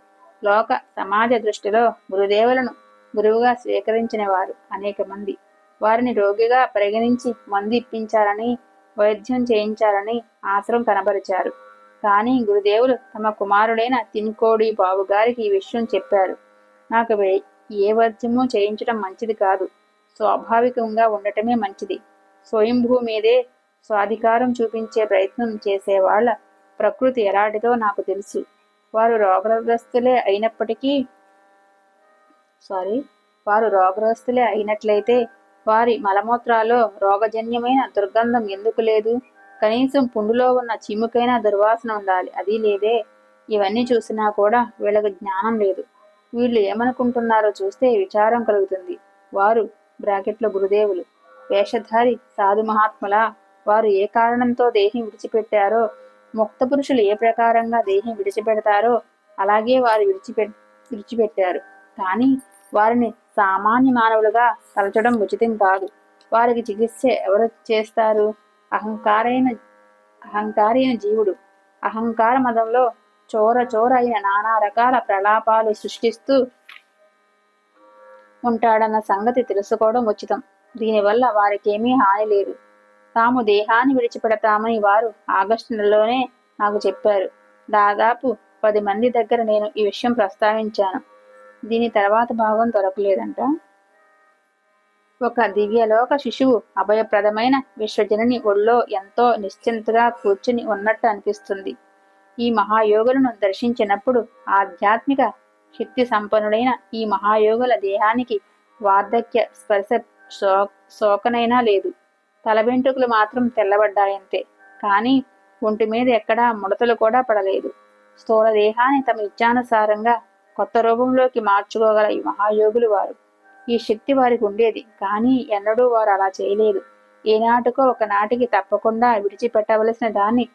లోక సమాజ దృష్టిలో గురుదేవులను గురువుగా స్వీకరించిన వారు అనేక మంది. వారిని రోగిగా పరిగణించి మందు ఇప్పించాలని, వైద్యం చేయించాలని ఆశ్రమం కనబరిచారు. కానీ గురుదేవులు తమ కుమారుడైన తిన్కోడి బాబు గారికి ఈ విషయం చెప్పారు. నాకు ఏ వైద్యమూ చేయించడం మంచిది కాదు. స్వాభావికంగా ఉండటమే మంచిది. స్వయంభూ మీదే స్వాధికారం చూపించే ప్రయత్నం చేసేవాళ్ల ప్రకృతి ఎలాంటిదో నాకు తెలుసు. వారు రోగగ్రస్తులే అయినట్లయితే వారి మలమూత్రాల్లో రోగజన్యమైన దుర్గంధం ఎందుకు లేదు? కనీసం పుండులో ఉన్న చీముకైనా దుర్వాసన ఉండాలి. అది లేదే. ఇవన్నీ చూసినా కూడా వీళ్ళకు జ్ఞానం లేదు. వీళ్ళు ఏమనుకుంటున్నారో చూస్తే విచారం కలుగుతుంది. వారు గురుదేవులు వేషధారి సాధు మహాత్ములా? వారు ఏ కారణంతో దేహం విడిచిపెట్టారో, ముక్త పురుషులు ఏ ప్రకారంగా దేహం విడిచిపెడతారో అలాగే వారు విడిచిపెట్టారు. కానీ వారిని సామాన్య మానవులుగా తలచడం ఉచితం కాదు. వారికి చికిత్స ఎవరు చేస్తారు? అహంకారి అయిన జీవుడు అహంకార మదంలో చోర అయిన నానా రకాల ప్రలాపాలు సృష్టిస్తూ ఉంటాడన్న సంగతి తెలుసుకోవడం ఉచితం. దీనివల్ల వారికేమీ హాని లేదు. తాము దేహాన్ని విడిచిపెడతామని వారు ఆగస్టు నెలలోనే నాకు చెప్పారు. దాదాపు 10 మంది దగ్గర నేను ఈ విషయం ప్రస్తావించాను. దీని తర్వాత భాగం దొరకలేదంట. ఒక దివ్యలోక శిశువు అభయప్రదమైన విశ్వజనని ఒళ్ళో ఎంతో నిశ్చింతగా కూర్చుని ఉన్నట్టు అనిపిస్తుంది. ఈ మహాయోగులను దర్శించినప్పుడు ఆధ్యాత్మిక శక్తి సంపన్నుడైన ఈ మహాయోగుల దేహానికి వార్ధక్య స్పర్శ శోకనైనా లేదు. తల వెంట్రుకలు మాత్రం తెల్లబడ్డాయంతే. కానీ ఒంటి మీద ఎక్కడా ముడతలు కూడా పడలేదు. స్థూల దేహాన్ని తమ ఇచ్ఛానుసారంగా కొత్త రూపంలోకి మార్చుకోగల ఈ మహాయోగులు వారు. ఈ శక్తి వారికి ఉండేది. కానీ ఎన్నడూ వారు అలా చేయలేదు. ఏనాటికో ఒకనాటికి తప్పకుండా విడిచిపెట్టవలసిన దాన్ని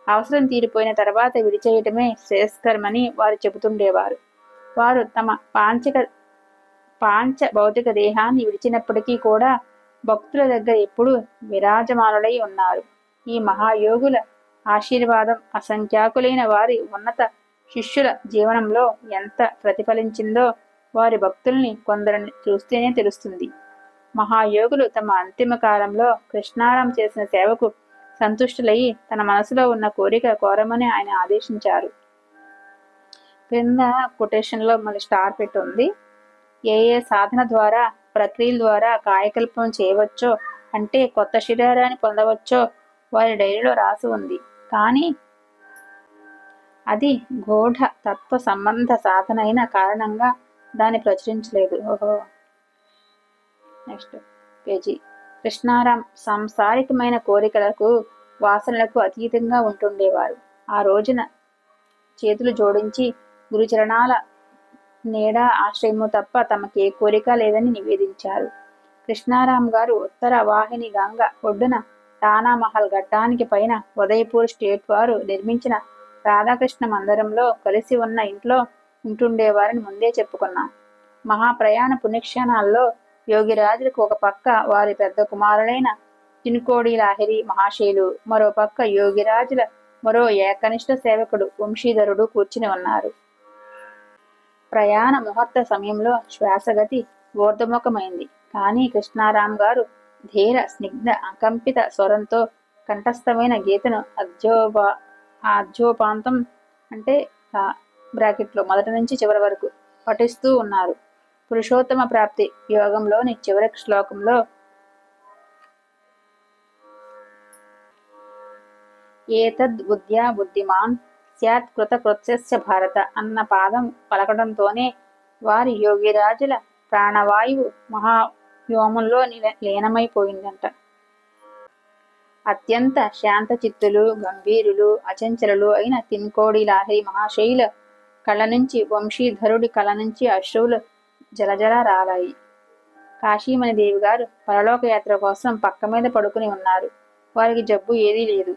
అవసరం తీరిపోయిన తర్వాత విడిచేయటమే శ్రేయస్కరమని వారు చెబుతుండేవారు. వారు తమ పాంచ భౌతిక దేహాన్ని విడిచినప్పటికీ కూడా భక్తుల దగ్గర ఎప్పుడూ విరాజమానులై ఉన్నారు. ఈ మహాయోగుల ఆశీర్వాదం అసంఖ్యాకులైన వారి ఉన్నత శిష్యుల జీవనంలో ఎంత ప్రతిఫలించిందో వారి భక్తుల్ని కొందరిని చూస్తేనే తెలుస్తుంది. మహాయోగులు తమ అంతిమ కాలంలో కృష్ణారాం చేసిన సేవకు సంతుష్టులయ్యి తన మనసులో ఉన్న కోరిక కోరమని ఆయన ఆదేశించారు. క్రింద కొటేషన్లో మళ్ళీ స్టార్ పెట్టి ఉంది. ఏ సాధన ద్వారా, ప్రక్రియల ద్వారా కాయకల్పం చేయవచ్చో, అంటే కొత్త శరీరాన్ని పొందవచ్చో వారి డైరీలో రాసి ఉంది. కానీ అది గూఢ తత్వ సంబంధ సాధన అయిన కారణంగా దాన్ని ప్రచురించలేదు. Next page. కృష్ణారాం సాంసారికమైన కోరికలకు, వాసనలకు అతీతంగా ఉంటుండేవారు. ఆ రోజున చేతులు జోడించి గురుచరణాల నీడ ఆశ్రయము తప్ప తమకే కోరిక లేదని నివేదించారు. కృష్ణారాం గారు ఉత్తర వాహిని గంగ ఒడ్డున టానామహల్ ఘట్టానికి పైన ఉదయపూర్ స్టేట్ వారు నిర్మించిన రాధాకృష్ణ మందిరంలో కలిసి ఉన్న ఇంట్లో ఉంటుండేవారని ముందే చెప్పుకున్నాం. మహాప్రయాణ పుణ్యక్షణాల్లో యోగిరాజులకు ఒక పక్క వారి పెద్ద కుమారులైన తినుకోడి లాహిరి మహాశయులు, మరో పక్క యోగిరాజుల మరో ఏకనిష్ట సేవకుడు వంశీధరుడు కూర్చుని ఉన్నారు. ప్రయాణ ముహూర్త సమయంలో శ్వాసగతి ఊర్ధముఖమైంది. కానీ కృష్ణారాం గారు ధీర స్నిగ్ధ అకంపిత స్వరంతో కంఠస్థమైన గీతను ఆద్యోపాంతం అంటే బ్రాకెట్లో మొదటి నుంచి చివరి వరకు పఠిస్తూ ఉన్నారు. పురుషోత్తమ ప్రాప్తి యోగంలోని చివరి శ్లోకంలో ఏతద్ బుద్ధ్యా బుద్ధిమాన్ స్యాత్ కృతకృత్యస్య భారత అన్న పాదం పలకడంతోనే వారి యోగిరాజుల ప్రాణవాయువు మహావ్యోమంలో లీనమైపోయిందంట. అత్యంత శాంతచిత్తులు, గంభీరులు, అచంచలులు అయిన తిన్కోడి లాహిరి మహాశయుల కళ్ళ నుంచి, వంశీధరుడి కళ్ళ నుంచి అశ్రువులు జలజల రాలాయి. కాశీమణి దేవి గారు పరలోకయాత్ర కోసం పక్క మీద పడుకుని ఉన్నారు. వారికి జబ్బు ఏదీ లేదు.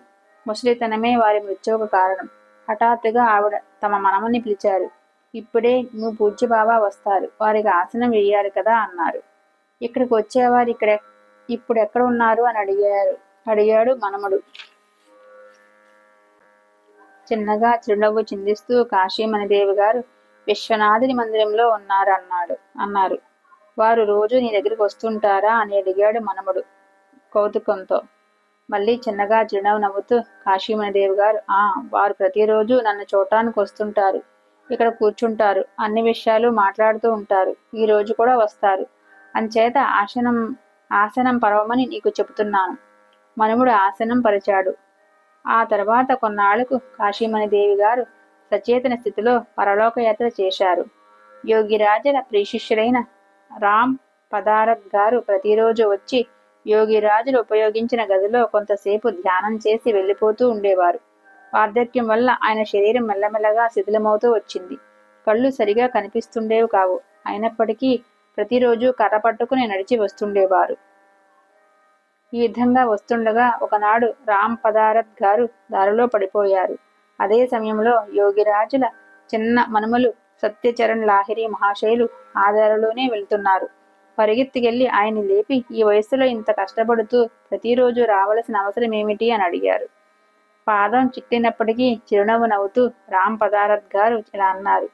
ముసలితనమే వారి మృత్యువుకు కారణం. హఠాత్తుగా ఆవిడ తమ మనమని పిలిచారు. ఇప్పుడే నువ్వు పూజ్యబాబా వస్తారు, వారికి ఆసనం వేయాలి కదా అన్నారు. ఇక్కడికి వచ్చేవారు ఇప్పుడెక్కడ ఉన్నారు అని అడిగాడు మనముడు. చిన్నగా చిరునవ్వు చిందిస్తూ కాశీమణిదేవి గారు విశ్వనాథుని మందిరంలో అన్నారు. వారు రోజు నీ దగ్గరికి వస్తుంటారా అని అడిగాడు మనముడు కౌతుకంతో. మళ్ళీ చిన్నగా చిరునవ్వు నవ్వుతూ కాశీమణిదేవి గారు, వారు ప్రతిరోజు నన్ను చూడటానికి వస్తుంటారు. ఇక్కడ కూర్చుంటారు, అన్ని విషయాలు మాట్లాడుతూ ఉంటారు. ఈ రోజు కూడా వస్తారు. అంచేత ఆసనం పరవమని నీకు చెబుతున్నాను. మనముడు ఆసనం పరిచాడు. ఆ తర్వాత కొన్నాళ్లకు కాశీమణిదేవి గారు సచేతన స్థితిలో పరలోకయాత్ర చేశారు. యోగిరాజుల ప్రియశిష్యులైన రామ్ పదారథ్ గారు ప్రతిరోజు వచ్చి యోగిరాజులు ఉపయోగించిన గదిలో కొంతసేపు ధ్యానం చేసి వెళ్ళిపోతూ ఉండేవారు. వార్ధక్యం వల్ల ఆయన శరీరం మెల్లమెల్లగా శిథిలమవుతూ వచ్చింది. కళ్ళు సరిగా కనిపిస్తుండేవి కావు. అయినప్పటికీ ప్రతిరోజు కర్ర పట్టుకుని నడిచి వస్తుండేవారు. ఈ విధంగా వస్తుండగా ఒకనాడు రామ్ పదారథ్ గారు దారిలో పడిపోయారు. అదే సమయంలో యోగిరాజుల చిన్న మనుమలు సత్యచరణ్ లాహిరి మహాశయులు ఆ దారిలోనే వెళ్తున్నారు. పరిగెత్తికెళ్లి ఆయన్ని లేపి, ఈ వయస్సులో ఇంత కష్టపడుతూ ప్రతిరోజు రావలసిన అవసరం ఏమిటి అని అడిగారు. పాదం చిట్లినప్పటికీ చిరునవ్వు నవ్వుతూ రామ్ పదారథ్ గారు ఇలా అన్నారు.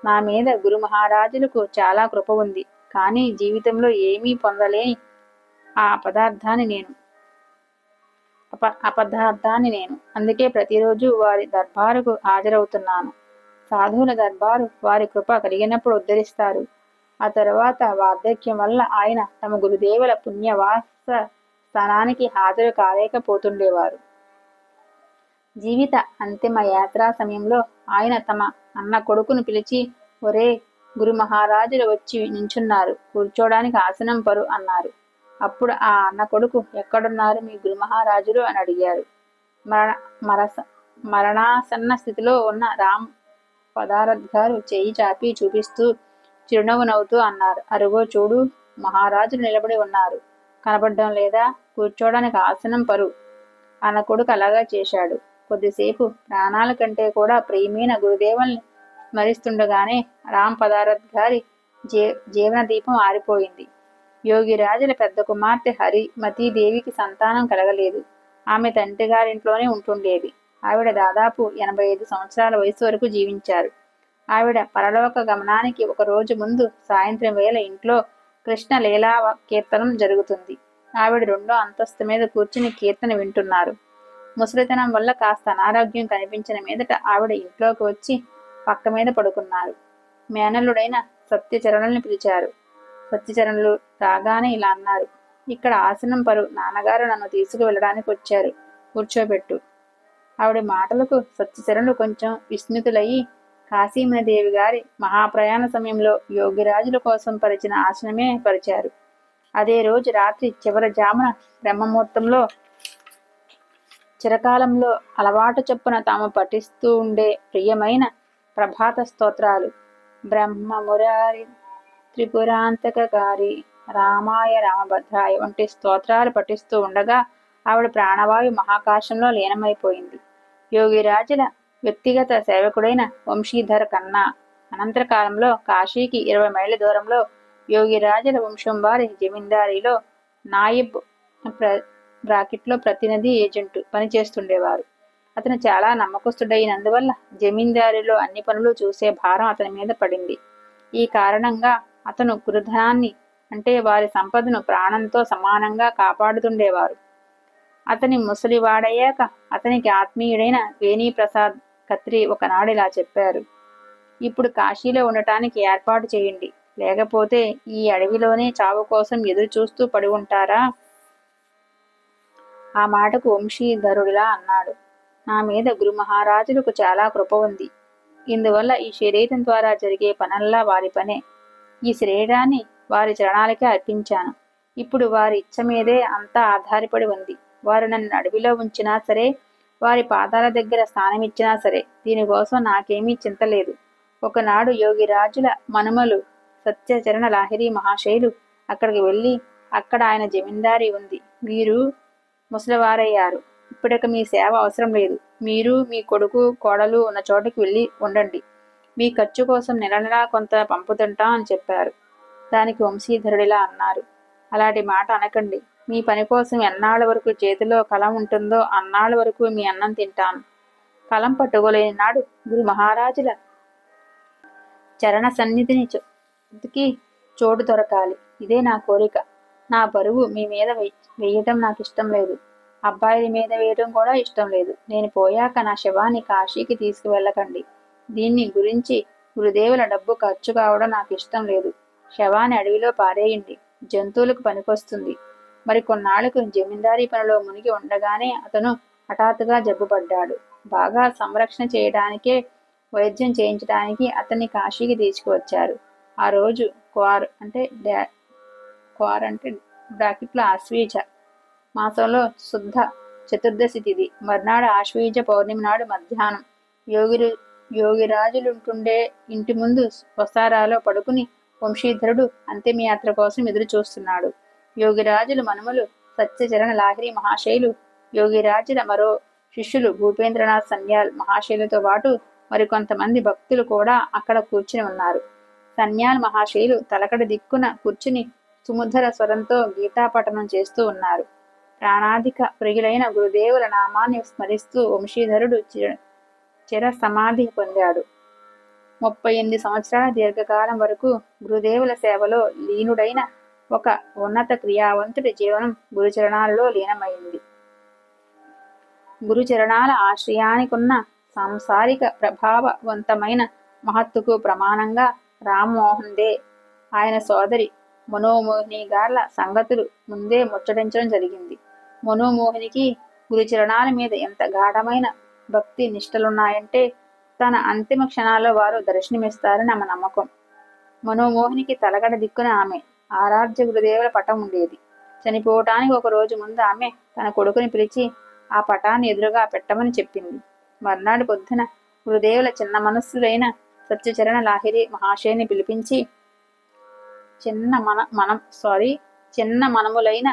నా మీద గురు మహారాజులకు చాలా కృప ఉంది. కానీ జీవితంలో ఏమీ పొందలేని అపదార్థాన్ని నేను. అందుకే ప్రతిరోజు వారి దర్బారుకు హాజరవుతున్నాను. సాధువుల దర్బారు వారి కృప కలిగినప్పుడు ఉద్ధరిస్తారు. ఆ తర్వాత వార్ధక్యం వల్ల ఆయన తమ గురుదేవుల పుణ్యవాస స్థానానికి హాజరు కాలేకపోతుండేవారు. జీవిత అంతిమ యాత్రా సమయంలో ఆయన తమ అన్న కొడుకును పిలిచి, ఒరే, గురు మహారాజులు వచ్చి నించున్నారు, కూర్చోడానికి ఆసనం పరు అన్నారు. అప్పుడు ఆ అన్న కొడుకు, ఎక్కడున్నారు మీ గురు మహారాజులు అని అడిగారు. మరణాసన్న స్థితిలో ఉన్న రామ్ పదారథ్ గారు చెయ్యి చాపి చూపిస్తూ చిరునవ్వు నవ్వుతూ అన్నారు. అరుగో చూడు, మహారాజులు నిలబడి ఉన్నారు, కనబడడం లేదా? కూర్చోడానికి ఆసనం పరు. అన్న కొడుకు అలాగా చేశాడు. కొద్దిసేపు ప్రాణాల కంటే కూడా ప్రియమైన గురుదేవుల్ని స్మరిస్తుండగానే రామ్ పదారథ్ గారి జీవన దీపం ఆరిపోయింది. యోగిరాజుల పెద్ద కుమార్తె హరిమతీదేవికి సంతానం కలగలేదు. ఆమె తండ్రి గారింట్లోనే ఉంటుండేది. ఆవిడ దాదాపు 85 సంవత్సరాల వయసు వరకు జీవించారు. ఆవిడ పరలోక గమనానికి ఒక రోజు ముందు సాయంత్రం వేళ ఇంట్లో కృష్ణ లీలా కీర్తనం జరుగుతుంది. ఆవిడ 2వ అంతస్తు మీద కూర్చుని కీర్తన వింటున్నారు. ముసలితనం వల్ల కాస్త అనారోగ్యం కనిపించిన మీదట ఆవిడ ఇంట్లోకి వచ్చి పక్క మీద పడుకున్నారు. మేనల్లుడైన సత్యచరణుల్ని పిలిచారు. సత్యచరణులు రాగానే ఇలా అన్నారు. ఇక్కడ ఆసనం పరు, నాన్నగారు నన్ను తీసుకు వెళ్ళడానికి వచ్చారు, కూర్చోబెట్టు. ఆవిడ మాటలకు సత్యచరణులు కొంచెం విస్మితులయ్యి కాశీమణిదేవి గారి మహాప్రయాణ సమయంలో యోగిరాజుల కోసం పరిచిన ఆసనమే పరిచారు. అదే రోజు రాత్రి చివరి జామున బ్రహ్మముహూర్తంలో చిరకాలంలో అలవాటు చొప్పున తాము పఠిస్తూ ఉండే ప్రియమైన ప్రభాత స్తోత్రాలు బ్రహ్మమురారి త్రిపురాంతకకారి రామాయ రామభద్రాయ వంటి స్తోత్రాలు పఠిస్తూ ఉండగా ఆవిడ ప్రాణవాయు మహాకాశంలో లీనమైపోయింది. యోగిరాజుల వ్యక్తిగత సేవకుడైన వంశీధర్ కన్నా అనంతర కాలంలో కాశీకి 20 మైళ్ళ దూరంలో యోగిరాజుల వంశం వారి జమీందారీలో నాయిబ్ బ్రాకెట్లో ప్రతినిధి ఏజెంటు పనిచేస్తుండేవారు. అతను చాలా నమ్మకస్తుడైనందువల్ల జమీందారీలో అన్ని పనులు చూసే భారం అతని మీద పడింది. ఈ కారణంగా అతను గురుధనాన్ని అంటే వారి సంపదను ప్రాణంతో సమానంగా కాపాడుతుండేవారు. అతని ముసలివాడయ్యాక అతనికి ఆత్మీయుడైన వేణీప్రసాద్ ఖత్రి ఒకనాడు ఇలా చెప్పారు. ఇప్పుడు కాశీలో ఉండటానికి ఏర్పాటు చేయండి, లేకపోతే ఈ అడవిలోనే చావు కోసం ఎదురు చూస్తూ పడి ఉంటారా? ఆ మాటకు వంశీధరుడిలా అన్నాడు. నా మీద గురు మహారాజులకు చాలా కృప ఉంది. ఇందువల్ల ఈ శరీరం ద్వారా జరిగే పనల్లా వారి పనే. ఈ శరీరాన్ని వారి చరణాలకే అర్పించాను. ఇప్పుడు వారి ఇచ్చ మీదే అంతా ఆధారపడి ఉంది. వారు నన్ను అడవిలో ఉంచినా సరే, వారి పాదాల దగ్గర స్థానమిచ్చినా సరే, దీనికోసం నాకేమీ చింతలేదు. ఒకనాడు యోగిరాజుల మనుమలు సత్యచరణ లాహిరి మహాశయులు అక్కడికి వెళ్ళి అక్కడ ఆయన జమీందారీ ఉంది. మీరు ముసలివారయ్యారు. ఇప్పటిక మీ సేవ అవసరం లేదు. మీరు మీ కొడుకు కోడలు ఉన్న చోటకి వెళ్ళి ఉండండి. మీ ఖర్చు కోసం నెల నెలా కొంత పంపుతుంటాం అని చెప్పారు. దానికి వంశీధరుడిలా అన్నారు, అలాంటి మాట అనకండి. మీ పని కోసం ఎన్నాళ్ళ వరకు చేతిలో కలం ఉంటుందో అన్నాళ్ళ వరకు మీ అన్నం తింటాను. కలం పట్టుకోలేని నాడు గురు మహారాజుల చరణ సన్నిధిని వెతికి చోటు దొరకాలి. ఇదే నా కోరిక. నా బరువు మీ మీద వేయటం నాకు ఇష్టం లేదు. అబ్బాయిల మీద వేయటం కూడా ఇష్టం లేదు. నేను పోయాక నా శవాన్ని కాశీకి తీసుకువెళ్ళకండి. దీన్ని గురించి గురుదేవుల డబ్బు ఖర్చు కావడం నాకు ఇష్టం లేదు. శవాన్ని అడవిలో పారేయండి. జంతువులకు పనికొస్తుంది. మరి కొన్నాళ్లకు జమీందారీ పనిలో మునిగి ఉండగానే అతను హఠాత్తుగా జబ్బుపడ్డాడు. బాగా సంరక్షణ చేయడానికే వైద్యం చేయించడానికి అతన్ని కాశీకి తీసుకువచ్చారు. ఆ రోజు క్వార్ అంటే బ్రాకెట్లో ఆశ్వీజ మాసంలో శుద్ధ చతుర్దశి తిథి. మర్నాడు ఆశ్వీజ పౌర్ణమి నాడు మధ్యాహ్నం యోగిరాజులుంటుండే ఇంటి ముందు వసారాలో పడుకుని వంశీధరుడు అంతిమయాత్ర కోసం ఎదురు చూస్తున్నాడు. యోగిరాజులు మనుమలు సత్యచరణ లాహిరి మహాశైలు, యోగిరాజుల మరో శిష్యులు భూపేంద్రనాథ్ సన్యాల్ మహాశైలతో పాటు మరికొంతమంది భక్తులు కూడా అక్కడ కూర్చుని ఉన్నారు. సన్యాల్ మహాశైలు తలకడ దిక్కున కూర్చుని సుముధర స్వరంతో గీతాపఠనం చేస్తూ ఉన్నారు. ప్రాణాధిక ప్రియులైన గురుదేవుల నామాన్ని స్మరిస్తూ వంశీధరుడు చిర సమాధి పొందాడు. 38 సంవత్సరాల దీర్ఘకాలం వరకు గురుదేవుల సేవలో లీనుడైన ఒక ఉన్నత క్రియావంతుడి జీవనం గురుచరణాల్లో లీనమైంది. గురుచరణాల ఆశ్రయానికున్న సాంసారిక ప్రభావవంతమైన మహత్తుకు ప్రమాణంగా రామ్మోహన్ దే ఆయన సోదరి మనోమోహిని గార్ల సంగతులు ముందే ముచ్చటించడం జరిగింది. మనోమోహినికి గురుచరణాల మీద ఎంత గాఢమైన భక్తి నిష్టలున్నాయంటే తన అంతిమ క్షణాల్లో వారు దర్శనమిస్తారని ఆమె నమ్మకం. మనోమోహినికి తలగడ దిక్కున ఆమె ఆరాధ్య గురుదేవుల పటం ఉండేది. చనిపోవటానికి ఒక రోజు ముందు ఆమె తన కొడుకుని పిలిచి ఆ పటాన్ని ఎదురుగా పెట్టమని చెప్పింది. మర్నాడు పొద్దున గురుదేవుల చిన్న సత్యచరణ లాహిరి మహాశయుని పిలిపించి చిన్న మనములైన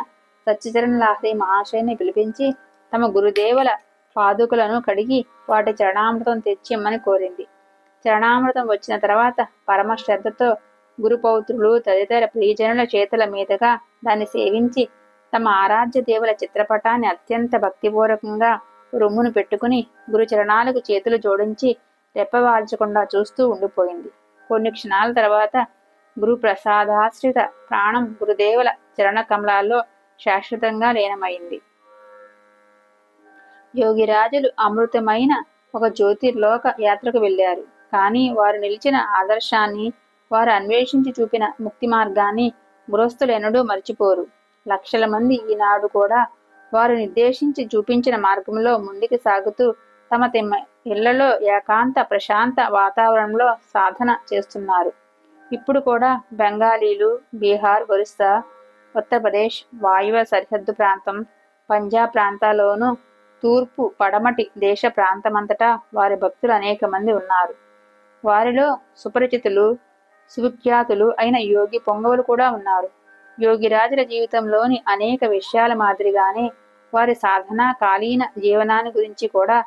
సత్యచరణ లాహిరి మహాశయుని పిలిపించి తమ గురుదేవుల పాదుకలను కడిగి వాటి చరణామృతం తెచ్చిమ్మని కోరింది. చరణామృతం వచ్చిన తర్వాత పరమ శ్రద్ధతో గురుపౌత్రులు తదితర ప్రియజనుల చేతుల మీదుగా దాన్ని సేవించి తమ ఆరాధ్య దేవుల చిత్రపటాన్ని అత్యంత భక్తిపూర్వకంగా రొమ్మును పెట్టుకుని గురుచరణాలకు చేతులు జోడించి రెప్పవాల్చకుండా చూస్తూ ఉండిపోయింది. కొన్ని క్షణాల తర్వాత గురు ప్రసాదాశ్రిత ప్రాణం గురుదేవుల చరణ కమలాల్లో శాశ్వతంగా లీనమైంది. యోగిరాజులు అమృతమైన ఒక జ్యోతిర్లోక యాత్రకు వెళ్లారు. కానీ వారు నిలిచిన ఆదర్శాన్ని, వారు అన్వేషించి చూపిన ముక్తి మార్గాన్ని గృహస్థులెన్నడూ మర్చిపోరు. లక్షల మంది ఈనాడు కూడా వారు నిర్దేశించి చూపించిన మార్గంలో ముందుకు సాగుతూ తమ ఇళ్లలో ఏకాంత ప్రశాంత వాతావరణంలో సాధన చేస్తున్నారు. ఇప్పుడు కూడా బెంగాలీలు, బీహార్, ఒరిస్సా, ఉత్తరప్రదేశ్, వాయువ్య సరిహద్దు ప్రాంతం, పంజాబ్ ప్రాంతాల్లోనూ తూర్పు పడమటి దేశ ప్రాంతమంతటా వారి భక్తులు అనేక మంది ఉన్నారు. వారిలో సుపరిచితులు, సువిఖ్యాతులు అయిన యోగి పొంగవులు కూడా ఉన్నారు. యోగిరాజుల జీవితంలోని అనేక విషయాల మాదిరిగానే వారి సాధనా కాలీన జీవనాన్ని గురించి కూడా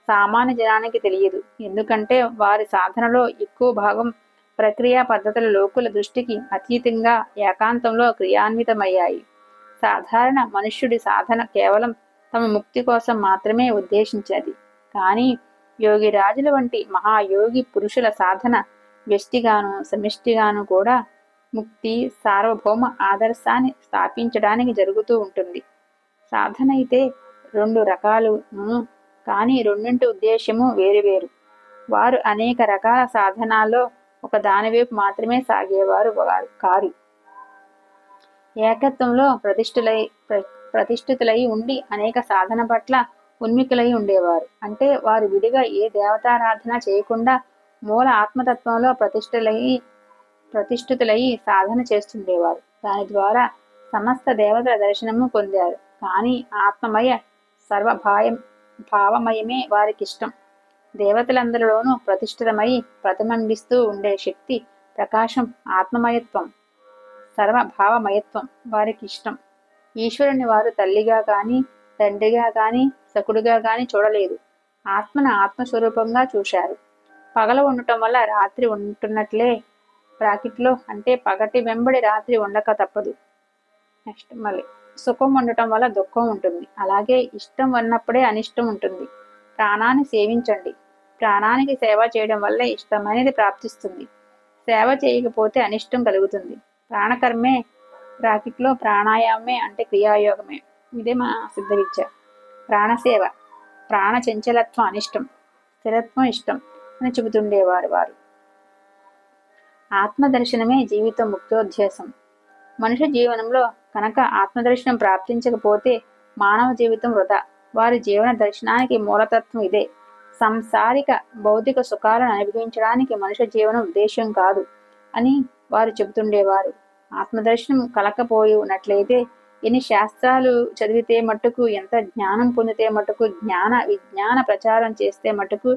సామాన్య జనానికి తెలియదు. ఎందుకంటే వారి సాధనలో ఎక్కువ భాగం ప్రక్రియా పద్ధతుల లోకుల దృష్టికి అతీతంగా ఏకాంతంలో క్రియాన్వితమయ్యాయి. సాధారణ మనుష్యుడి సాధన కేవలం తమ ముక్తి కోసం మాత్రమే ఉద్దేశించేది. కానీ యోగిరాజుల వంటి మహాయోగి పురుషుల సాధన వ్యష్టిగాను సమిష్టిగాను కూడా ముక్తి సార్వభౌమ ఆదర్శాన్ని స్థాపించడానికి జరుగుతూ ఉంటుంది. సాధన అయితే 2 రకాలును, కానీ రెండింటి ఉద్దేశ్యము వేరువేరు. వారు అనేక రకాల సాధనాల్లో ఒక దానివైపు మాత్రమే సాగేవారు కారు. ఏకత్వంలో ప్రతిష్ఠితులై ఉండి అనేక సాధన పట్ల ఉన్ముఖులై ఉండేవారు. అంటే వారు విడిగా ఏ దేవతారాధన చేయకుండా మూల ఆత్మతత్వంలో ప్రతిష్ఠితులై సాధన చేస్తుండేవారు. దాని ద్వారా సమస్త దేవతల దర్శనము పొందారు. కానీ ఆత్మమయ భావమయమే వారికిష్టం. దేవతలందరిలోనూ ప్రతిష్ఠితమై ప్రతిబింబిస్తూ ఉండే శక్తి ప్రకాశం ఆత్మమయత్వం. సర్వభావమయత్వం వారికి ఇష్టం. ఈశ్వరుని వారు తల్లిగా గాని, తండ్రిగా గాని, సకుడుగా గాని చూడలేదు. ఆత్మను ఆత్మస్వరూపంగా చూశారు. పగలు ఉండటం వల్ల రాత్రి ఉంటున్నట్లే బ్రాకెట్లో అంటే పగటి వెంబడి రాత్రి ఉండక తప్పదు. నెక్స్ట్ మళ్ళీ సుఖం ఉండటం వల్ల దుఃఖం ఉంటుంది. అలాగే ఇష్టం ఉన్నప్పుడే అనిష్టం ఉంటుంది. ప్రాణాన్ని సేవించండి. ప్రాణానికి సేవ చేయడం వల్ల ఇష్టమైనది ప్రాప్తిస్తుంది. సేవ చేయకపోతే అనిష్టం కలుగుతుంది. ప్రాణకర్మే బ్రాకెట్లో ప్రాణాయామే అంటే క్రియాయోగమే. ఇదే మా సిద్ధ విద్య. ప్రాణసేవ, ప్రాణ చంచలత్వం అనిష్టం, స్థిరత్వం ఇష్టం అని చెబుతుండేవారు వారు. ఆత్మదర్శనమే జీవితం ముఖ్యోద్దేశం. మనుష్య జీవనంలో కనుక ఆత్మదర్శనం ప్రాప్తించకపోతే మానవ జీవితం వృధా. వారి జీవన దర్శనానికి మూలతత్వం ఇదే. సంసారిక భౌతిక సుఖాలను అనుభవించడానికి మనుష్య జీవనం ఉద్దేశ్యం కాదు అని వారు చెబుతుండేవారు. ఆత్మదర్శనం కలకపోయి ఉన్నట్లయితే ఎన్ని శాస్త్రాలు చదివితే మట్టుకు, ఎంత జ్ఞానం పొందితే మట్టుకు, జ్ఞాన విజ్ఞాన ప్రచారం చేస్తే మట్టుకు,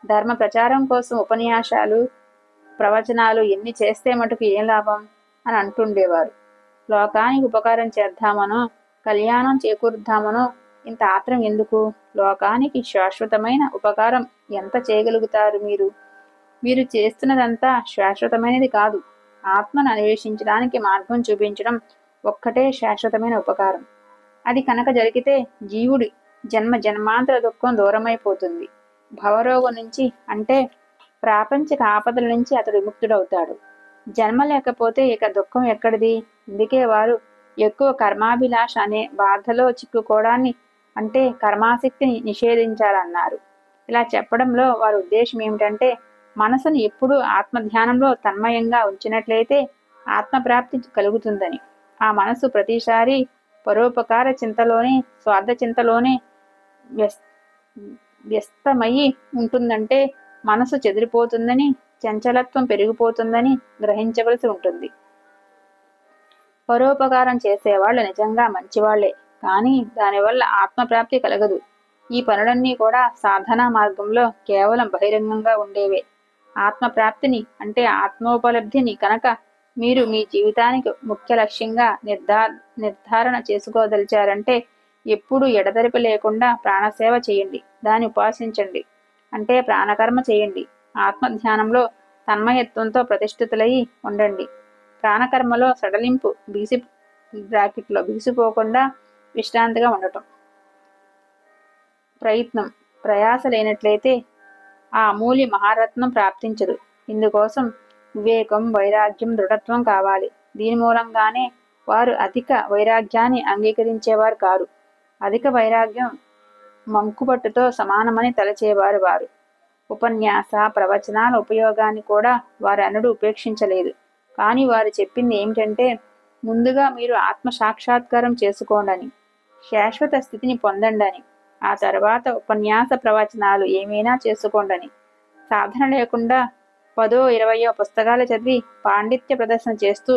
ధర్మ ప్రచారం కోసం ఉపన్యాసాలు ప్రవచనాలు ఎన్ని చేస్తే మటుకు ఏం లాభం అని అంటుండేవారు. లోకానికి ఉపకారం చేద్దామనో, కళ్యాణం చేకూరుద్దామనో ఇంత ఆత్రం ఎందుకు? లోకానికి శాశ్వతమైన ఉపకారం ఎంత చేయగలుగుతారు మీరు? మీరు చేస్తున్నదంతా శాశ్వతమైనది కాదు. ఆత్మను అన్వేషించడానికి మార్గం చూపించడం ఒక్కటే శాశ్వతమైన ఉపకారం. అది కనుక జరిగితే జీవుడి జన్మ జన్మాంతర దుఃఖం దూరమైపోతుంది. భవరోగం నుంచి అంటే ప్రాపంచిక ఆపదల నుంచి అతడు విముక్తుడవుతాడు. జన్మ లేకపోతే ఇక దుఃఖం ఎక్కడిది? అందుకే వారు ఎక్కువ కర్మాభిలాష అనే బాధలో చిక్కుకోవడాన్ని అంటే కర్మాసక్తిని నిషేధించాలన్నారు. ఇలా చెప్పడంలో వారి ఉద్దేశం ఏమిటంటే మనసును ఎప్పుడూ ఆత్మధ్యానంలో తన్మయంగా ఉంచినట్లయితే ఆత్మప్రాప్తి కలుగుతుందని. ఆ మనసు ప్రతిసారి పరోపకార చింతలోనే, స్వార్థ చింతలోనే వ్యస్తమయ్యి ఉంటుందంటే మనసు చెదిరిపోతుందని, చంచలత్వం పెరిగిపోతుందని గ్రహించవలసి ఉంటుంది. పరోపకారం చేసేవాళ్ళు నిజంగా మంచివాళ్లే, కానీ దానివల్ల ఆత్మప్రాప్తి కలగదు. ఈ పనులన్నీ కూడా సాధనా మార్గంలో కేవలం బహిరంగంగా ఉండేవే. ఆత్మప్రాప్తిని అంటే ఆత్మోపలబ్ధిని కనుక మీరు మీ జీవితానికి ముఖ్య లక్ష్యంగా నిర్ధారణ చేసుకోదలిచారంటే ఎప్పుడూ ఎడతెరిపి లేకుండా ప్రాణసేవ చేయండి. దాన్ని ఉపాసించండి అంటే ప్రాణకర్మ చేయండి. ఆత్మధ్యానంలో తన్మయత్వంతో ప్రతిష్ఠితులై ఉండండి. ప్రాణకర్మలో సడలింపు బిగిసిపోకుండా విశ్రాంతిగా ఉండటం. ప్రయాస లేనట్లయితే ఆ అమూల్య మహారత్నం ప్రాప్తించదు. ఇందుకోసం వివేకం, వైరాగ్యం, దృఢత్వం కావాలి. దీని మూలంగానే వారు అధిక వైరాగ్యాన్ని అంగీకరించేవారు కారు. అధిక వైరాగ్యం మంకుపట్టుతో సమానమని తలచేవారు వారు. ఉపన్యాస ప్రవచనాల ఉపయోగాన్ని కూడా వారు అన్నడూ ఉపేక్షించలేదు. కానీ వారు చెప్పింది ఏమిటంటే ముందుగా మీరు ఆత్మ సాక్షాత్కారం చేసుకోండని, శాశ్వత స్థితిని పొందండని, ఆ తర్వాత ఉపన్యాస ప్రవచనాలు ఏమైనా చేసుకోండని. సాధన లేకుండా 10, 20 పుస్తకాలు చదివి పాండిత్య ప్రదర్శన చేస్తూ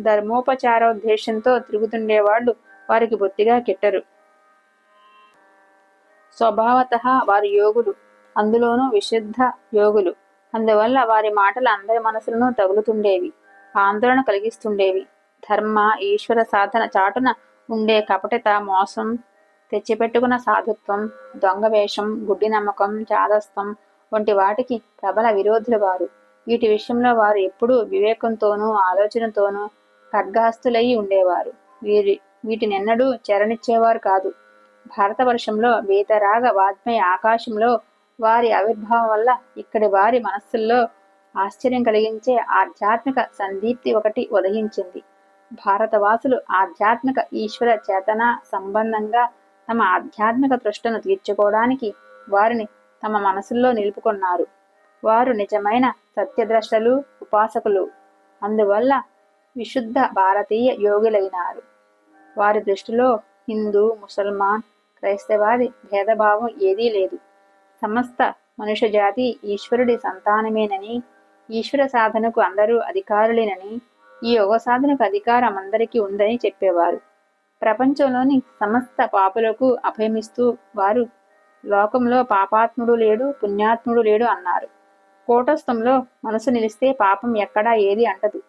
ధర్మోపచారోద్దేశంతో తిరుగుతుండేవాళ్లు వారికి బొత్తిగా కిట్టరు. స్వభావతః వారు యోగులు, అందులోనూ విశుద్ధ యోగులు. అందువల్ల వారి మాటలు అందరి మనసులను తగులుతుండేవి, ఆందోళన కలిగిస్తుండేవి. ధర్మ ఈశ్వర సాధన చాటున ఉండే కపటత, మోసం, తెచ్చిపెట్టుకున్న సాధుత్వం, దొంగ వేషం, గుడ్డి నమ్మకం, చాదస్తం వంటి వాటికి ప్రబల విరోధులు వారు. వీటి విషయంలో వారు ఎప్పుడూ వివేకంతోనూ ఆలోచనతోనూ ఖడ్గాస్తులై ఉండేవారు. వీటినెన్నడూ చెరనిచ్చేవారు కాదు. భారతవర్షంలో వీతరాగ వాజ్మయ ఆకాశంలో వారి ఆవిర్భావం వల్ల ఇక్కడి వారి మనస్సుల్లో ఆశ్చర్యం కలిగించే ఆధ్యాత్మిక సందీప్తి ఒకటి ఉదయించింది. భారతవాసులు ఆధ్యాత్మిక ఈశ్వర చేతన సంబంధంగా తమ ఆధ్యాత్మిక తృష్ణను తీర్చుకోవడానికి వారిని తమ మనసుల్లో నిలుపుకున్నారు. వారు నిజమైన సత్యద్రష్టలు, ఉపాసకులు. అందువల్ల విశుద్ధ భారతీయ యోగులైనారు. వారి దృష్టిలో హిందూ, ముసల్మాన్, క్రైస్తవాది భేదభావం ఏదీ లేదు. సమస్త మనుష్య జాతి ఈశ్వరుడి సంతానమేనని, ఈశ్వర సాధనకు అందరూ అధికారులేనని, ఈ యోగ సాధనకు అధికారం అందరికీ ఉందని చెప్పేవారు. ప్రపంచంలోని సమస్త పాపులకు అభయమిస్తూ వారు లోకంలో పాపాత్ముడు లేడు, పుణ్యాత్ముడు లేడు అన్నారు. కూటస్థంలో మనసు నిలిస్తే పాపం ఎక్కడా ఏది అంటదు.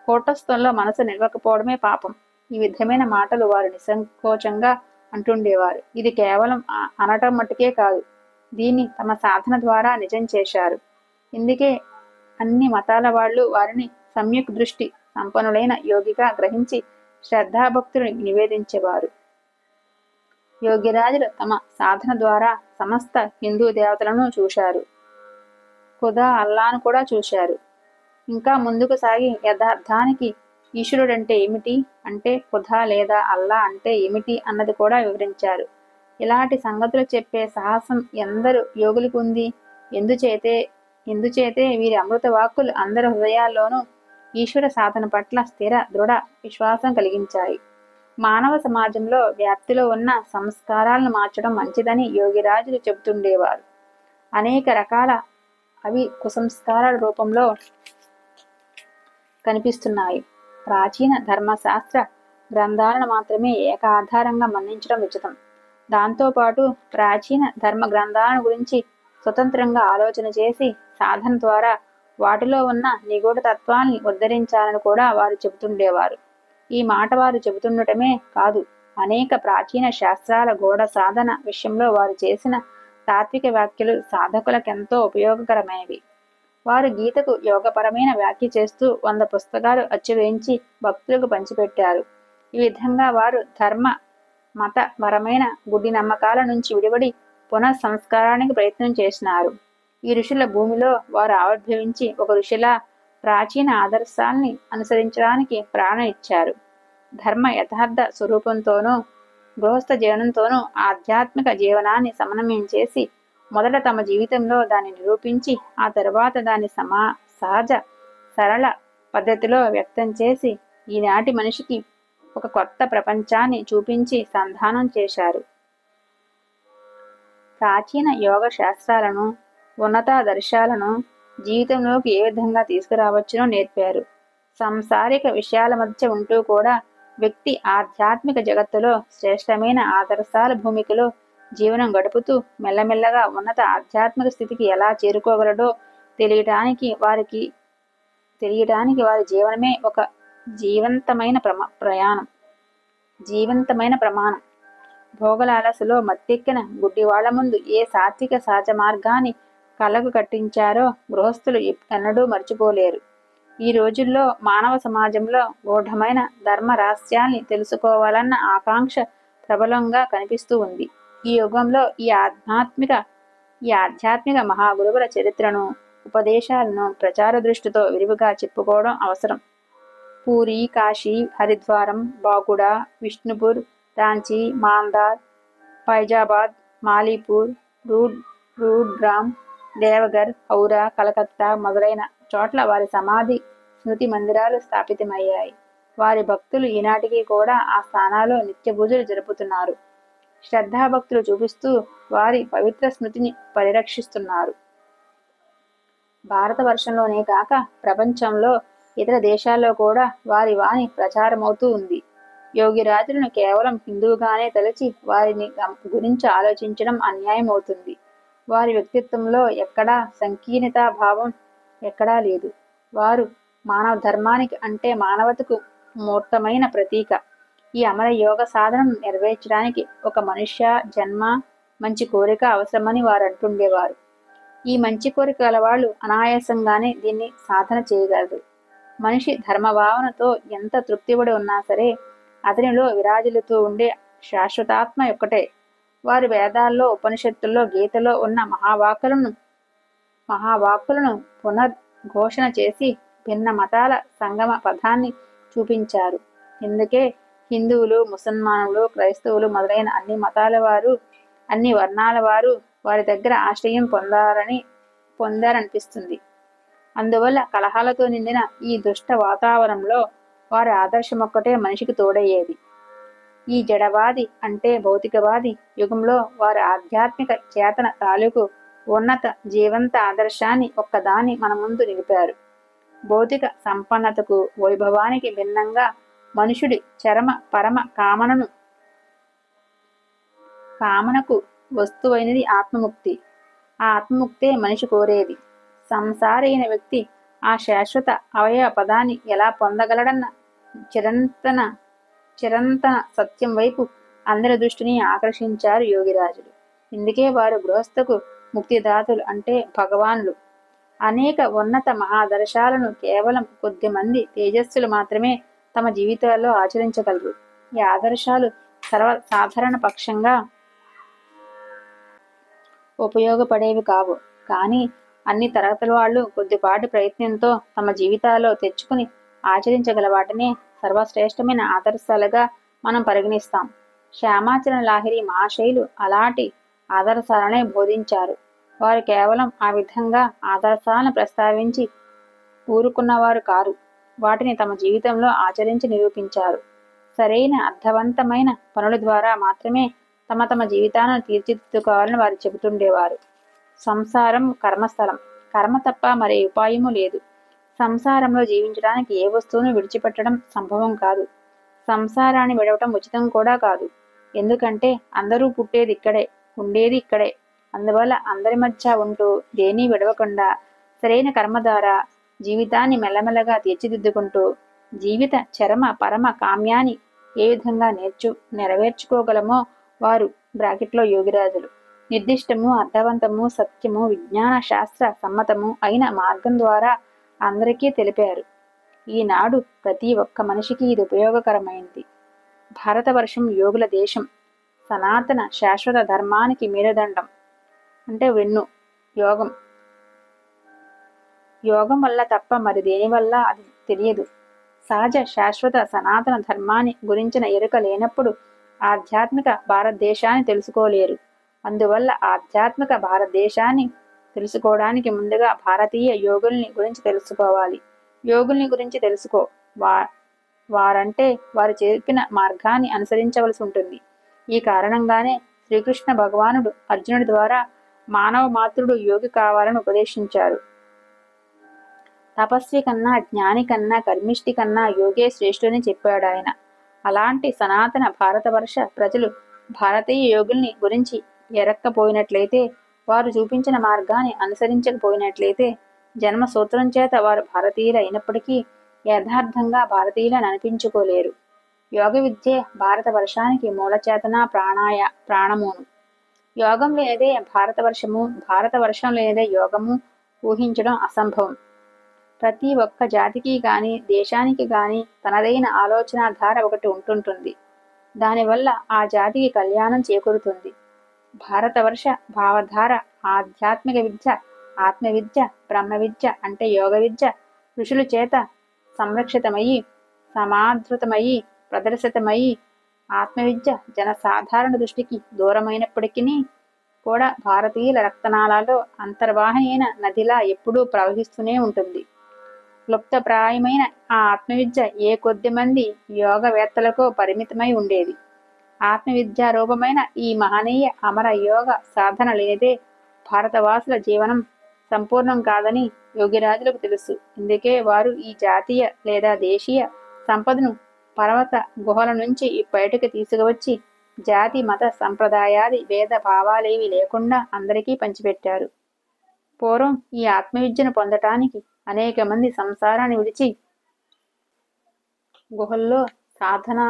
కూటస్థంలో మనసు నిలవకపోవడమే పాపం. ఈ విధమైన మాటలు వారు నిస్సంకోచంగా అంటుండేవారు. ఇది కేవలం అనటం మట్టుకే కాదు, దీన్ని తమ సాధన ద్వారా నిజం చేశారు. ఇందుకే అన్ని మతాల వాళ్ళు వారిని సమ్యక్ దృష్టి సంపన్నులైన యోగిగా గ్రహించి శ్రద్ధాభక్తులు నివేదించేవారు. యోగిరాజులు తమ సాధన ద్వారా సమస్త హిందూ దేవతలను చూశారు. ఖుదా అల్లాను కూడా చూశారు. ఇంకా ముందుకు సాగి యథార్థానికి ఈశ్వరుడంటే ఏమిటి, అంటే ఖుదా లేదా అల్లా అంటే ఏమిటి అన్నది కూడా వివరించారు. ఇలాంటి సంగతులు చెప్పే సాహసం ఎందరు యోగులకు ఉంది? ఎందుచేతే వీరి అమృత వాక్కులు అందరి హృదయాల్లోనూ ఈశ్వర సాధన పట్ల స్థిర దృఢ విశ్వాసం కలిగించాయి. మానవ సమాజంలో వ్యాప్తిలో ఉన్న సంస్కారాలను మార్చడం మంచిదని యోగిరాజులు చెబుతుండేవారు. అనేక రకాల అవి కుసంస్కారాల రూపంలో కనిపిస్తున్నాయి. ప్రాచీన ధర్మశాస్త్ర గ్రంథాలను మాత్రమే ఏకాధారంగా మన్నించడం ఉచితం. దాంతోపాటు ప్రాచీన ధర్మ గ్రంథాలను గురించి స్వతంత్రంగా ఆలోచన చేసి సాధన ద్వారా వాటిలో ఉన్న నిగూఢ తత్వాన్ని ఉద్ధరించాలని కూడా వారు చెబుతుండేవారు. ఈ మాట వారు చెబుతుండటమే కాదు, అనేక ప్రాచీన శాస్త్రాల గూఢ సాధన విషయంలో వారు చేసిన తాత్విక వ్యాఖ్యలు సాధకులకెంతో ఉపయోగకరమైనవి. వారు గీతకు యోగపరమైన వ్యాఖ్య చేస్తూ 100 పుస్తకాలు అచ్చువేయించి భక్తులకు పంచిపెట్టారు. ఈ విధంగా వారు ధర్మ మతపరమైన గుడ్డి నమ్మకాల నుంచి విడిపడి పునఃసంస్కారానికి ప్రయత్నం చేసినారు. ఈ ఋషుల భూమిలో వారు ఆవిర్భవించి ఒక ఋషిలా ప్రాచీన ఆదర్శాల్ని అనుసరించడానికి ప్రాణం ఇచ్చారు. ధర్మ యథార్థ స్వరూపంతోనూ గృహస్థ జీవనంతోనూ ఆధ్యాత్మిక జీవనాన్ని సమన్వయం చేసి మొదట తమ జీవితంలో దాన్ని నిరూపించి ఆ తరువాత దాన్ని సహజ సరళ పద్ధతిలో వ్యక్తం చేసి ఈనాటి మనిషికి ఒక కొత్త ప్రపంచాన్ని చూపించి సంధానం చేశారు. ప్రాచీన యోగ శాస్త్రాలను ఉన్నతాదర్శాలను జీవితంలోకి ఏ విధంగా తీసుకురావచ్చునో నేర్పారు. సంసారిక విషయాల మధ్య ఉంటూ కూడా వ్యక్తి ఆధ్యాత్మిక జగత్తులో శ్రేష్టమైన ఆదర్శాల భూమికలో జీవనం గడుపుతూ మెల్లమెల్లగా ఉన్నత ఆధ్యాత్మిక స్థితికి ఎలా చేరుకోగలడో తెలియటానికి వారి జీవనమే ఒక జీవంతమైన ప్రమాణం. భోగలాలసలో మత్తెక్కిన గుడ్డివాళ్ల ముందు ఏ సాత్విక సహజ మార్గాన్ని కళ్ళకు కట్టించారో గృహస్థులు ఎన్నడూ మర్చిపోలేరు. ఈ రోజుల్లో మానవ సమాజంలో గూఢమైన ధర్మ రహస్యాల్ని తెలుసుకోవాలన్న ఆకాంక్ష ప్రబలంగా కనిపిస్తూ ఉంది. ఈ యుగంలో ఈ ఆధ్యాత్మిక మహాగురువుల చరిత్రను, ఉపదేశాలను ప్రచార దృష్టితో విరివిగా చెప్పుకోవడం అవసరం. పూరి, కాశీ, హరిద్వారం, బాకుడా, విష్ణుపూర్, రాంచీ, మాందార్, ఫైజాబాద్, మాలీపూర్, రూడ్గ్రామ్, దేవగర్, హౌరా, కలకత్తా మొదలైన చోట్ల వారి సమాధి స్మృతి మందిరాలు స్థాపితమయ్యాయి. వారి భక్తులు ఈనాటికి కూడా ఆ స్థానాల్లో నిత్య పూజలు జరుపుతున్నారు. శ్రద్ధాభక్తులు చూపిస్తూ వారి పవిత్ర స్మృతిని పరిరక్షిస్తున్నారు. భారతవర్షంలోనే కాక ప్రపంచంలో ఇతర దేశాల్లో కూడా వారి వాణి ప్రచారమవుతూ ఉంది. యోగిరాజులను కేవలం హిందువుగానే తలచి వారిని గురించి ఆలోచించడం అన్యాయం అవుతుంది. వారి వ్యక్తిత్వంలో ఎక్కడా సంకీర్ణతాభావం ఎక్కడా లేదు. వారు మానవ ధర్మానికి అంటే మానవతకు మూర్తమైన ప్రతీక. ఈ అమర యోగ సాధనను నెరవేర్చడానికి ఒక మనుష్య జన్మ, మంచి కోరిక అవసరమని వారు అంటుండేవారు. ఈ మంచి కోరిక గలవాళ్ళు అనాయాసంగానే దీన్ని సాధన చేయగలరు. మనిషి ధర్మభావనతో ఎంత తృప్తిపడి ఉన్నా సరే అతనిలో విరాజిల్లుతూ ఉండే శాశ్వతాత్మ ఒక్కటే. వారు వేదాల్లో, ఉపనిషత్తుల్లో, గీతలో ఉన్న మహావాక్కులను పునర్ఘోషణ చేసి భిన్న మతాల సంగమ పథాన్ని చూపించారు. ఇందుకే హిందువులు, ముసల్మానులు, క్రైస్తవులు మొదలైన అన్ని మతాల వారు, అన్ని వర్ణాల వారు వారి దగ్గర ఆశ్రయం పొందారనిపిస్తుంది. అందువల్ల కలహాలతో నిండిన ఈ దుష్ట వాతావరణంలో వారి ఆదర్శమొక్కటే మనిషికి తోడయ్యేది. ఈ జడవాది అంటే భౌతికవాది యుగంలో వారి ఆధ్యాత్మిక చేతన తాలూకు ఉన్నత జీవంత ఆదర్శాన్ని ఒక్కదాన్ని మన ముందు నిలిపారు. భౌతిక సంపన్నతకు, వైభవానికి భిన్నంగా మనుషుడి చరమ పరమ కామనకు వస్తువైనది ఆత్మముక్తి. ఆ ఆత్మముక్తే మనిషి కోరేది. సంసారి అయిన వ్యక్తి ఆ శాశ్వత అవయవ పదాన్ని ఎలా పొందగలడన్న చిరంతన చిరంతన సత్యం వైపు అందరి దృష్టిని ఆకర్షించారు యోగిరాజులు. ఇందుకే వారు గృహస్థకు ముక్తిదాతులు అంటే భగవానులు. అనేక ఉన్నత మహాదర్శాలను కేవలం కొద్ది మంది తేజస్సులు మాత్రమే తమ జీవితాల్లో ఆచరించగలరు. ఈ ఆదర్శాలు సర్వసాధారణ పక్షంగా ఉపయోగపడేవి కావు. కానీ అన్ని తరగతుల వాళ్ళు కొద్దిపాటి ప్రయత్నంతో తమ జీవితాల్లో తెచ్చుకుని ఆచరించగల వాటిని సర్వశ్రేష్టమైన ఆదర్శాలుగా మనం పరిగణిస్తాం. శ్యామాచరణ లాహిరి మహాశయులు అలాంటి ఆదర్శాలనే బోధించారు. వారు కేవలం ఆ విధంగా ఆదర్శాలను ప్రస్తావించి ఊరుకున్నవారు కారు. వాటిని తమ జీవితంలో ఆచరించి నిరూపించారు. సరైన అర్థవంతమైన పనుల ద్వారా మాత్రమే తమ తమ జీవితాలను తీర్చిదిద్దుకోవాలని వారు చెబుతుండేవారు. సంసారం కర్మస్థలం. కర్మ తప్ప మరే ఉపాయము లేదు. సంసారంలో జీవించడానికి ఏ వస్తువును విడిచిపెట్టడం సంభవం కాదు. సంసారాన్ని విడవటం ఉచితం కూడా కాదు. ఎందుకంటే అందరూ పుట్టేది ఇక్కడే, ఉండేది ఇక్కడే. అందువల్ల అందరి మధ్య ఉంటూ దేన్నీ విడవకుండా సరైన కర్మ ద్వారా జీవితాన్ని మెల్లమెల్లగా తీర్చిదిద్దుకుంటూ జీవిత చరమ పరమ కామ్యాన్ని ఏ విధంగా నెరవేర్చుకోగలమో వారు బ్రాకెట్లో యోగిరాజులు నిర్దిష్టము, అర్థవంతము, సత్యము, విజ్ఞాన శాస్త్ర సమ్మతము అయిన మార్గం ద్వారా అందరికీ తెలిపారు. ఈనాడు ప్రతి ఒక్క మనిషికి ఇది ఉపయోగకరమైంది. భారతవర్షం యోగుల దేశం. సనాతన శాశ్వత ధర్మానికి మేలుదండం అంటే వెన్ను యోగం. యోగం వల్ల తప్ప మరి దేనివల్ల అది తెలియదు. సహజ శాశ్వత సనాతన ధర్మాన్ని గురించిన ఎరుక లేనప్పుడు ఆధ్యాత్మిక భారతదేశాన్ని తెలుసుకోలేరు. అందువల్ల ఆధ్యాత్మిక భారతదేశాన్ని తెలుసుకోవడానికి ముందుగా భారతీయ యోగుల్ని గురించి తెలుసుకోవాలి. యోగుల్ని గురించి తెలుసుకో వారంటే వారు చెప్పిన మార్గాన్ని అనుసరించవలసి ఉంటుంది. ఈ కారణంగానే శ్రీకృష్ణ భగవానుడు అర్జునుడి ద్వారా మానవ మాతృడు యోగి కావాలని ఉపదేశించారు. తపస్వి కన్నా, జ్ఞాని కన్నా, కర్మిష్టి కన్నా యోగే శ్రేష్ఠుని చెప్పాడు ఆయన. అలాంటి సనాతన భారతవర్ష ప్రజలు భారతీయ యోగుల్ని గురించి ఎరక్కపోయినట్లయితే, వారు చూపించిన మార్గాన్ని అనుసరించకపోయినట్లయితే, జన్మ సూత్రం చేత వారు భారతీయులు అయినప్పటికీ యథార్థంగా భారతీయులను అనిపించుకోలేరు. యోగ విద్యే భారతవర్షానికి మూలచేతన ప్రాణమును. యోగం లేనిదే భారతవర్షము, భారతవర్షం లేనిదే యోగము ఊహించడం అసంభవం. ప్రతి ఒక్క జాతికి గాని దేశానికి గాని తనదైన ఆలోచనాధార ఒకటి ఉంటుంటుంది. దానివల్ల ఆ జాతికి కళ్యాణం చేకూరుతుంది. భారతవర్ష భావధార ఆధ్యాత్మిక విద్య, ఆత్మవిద్య, బ్రహ్మ విద్య అంటే యోగ విద్య ఋషుల చేత సంరక్షితమయ్యి, సమాధృతమయ్యి, ప్రదర్శితమయ్యి ఆత్మవిద్య జనసాధారణ దృష్టికి దూరమైనప్పటికీ కూడా భారతీయుల రక్తనాళాల్లో అంతర్వాహిని అయిన నదిలా ఎప్పుడూ ప్రవహిస్తూనే ఉంటుంది. లుప్తప్రాయమైన ఆ ఆత్మవిద్య ఏ కొద్ది మంది యోగవేత్తలకో పరిమితమై ఉండేది. ఆత్మవిద్యారూపమైన ఈ మహనీయ అమర యోగ సాధన లేనిదే భారతవాసుల జీవనం సంపూర్ణం కాదని యోగిరాజులకు తెలుసు. ఇందుకే వారు ఈ జాతీయ లేదా దేశీయ సంపదను పర్వత గుహల నుంచి బయటకు తీసుకువచ్చి జాతి మత సంప్రదాయాది భేద భావాలేవి లేకుండా అందరికీ పంచిపెట్టారు. పూర్వం ఈ ఆత్మవిద్యను పొందటానికి అనేక మంది సంసారాన్ని విడిచి గుహల్లో సాధన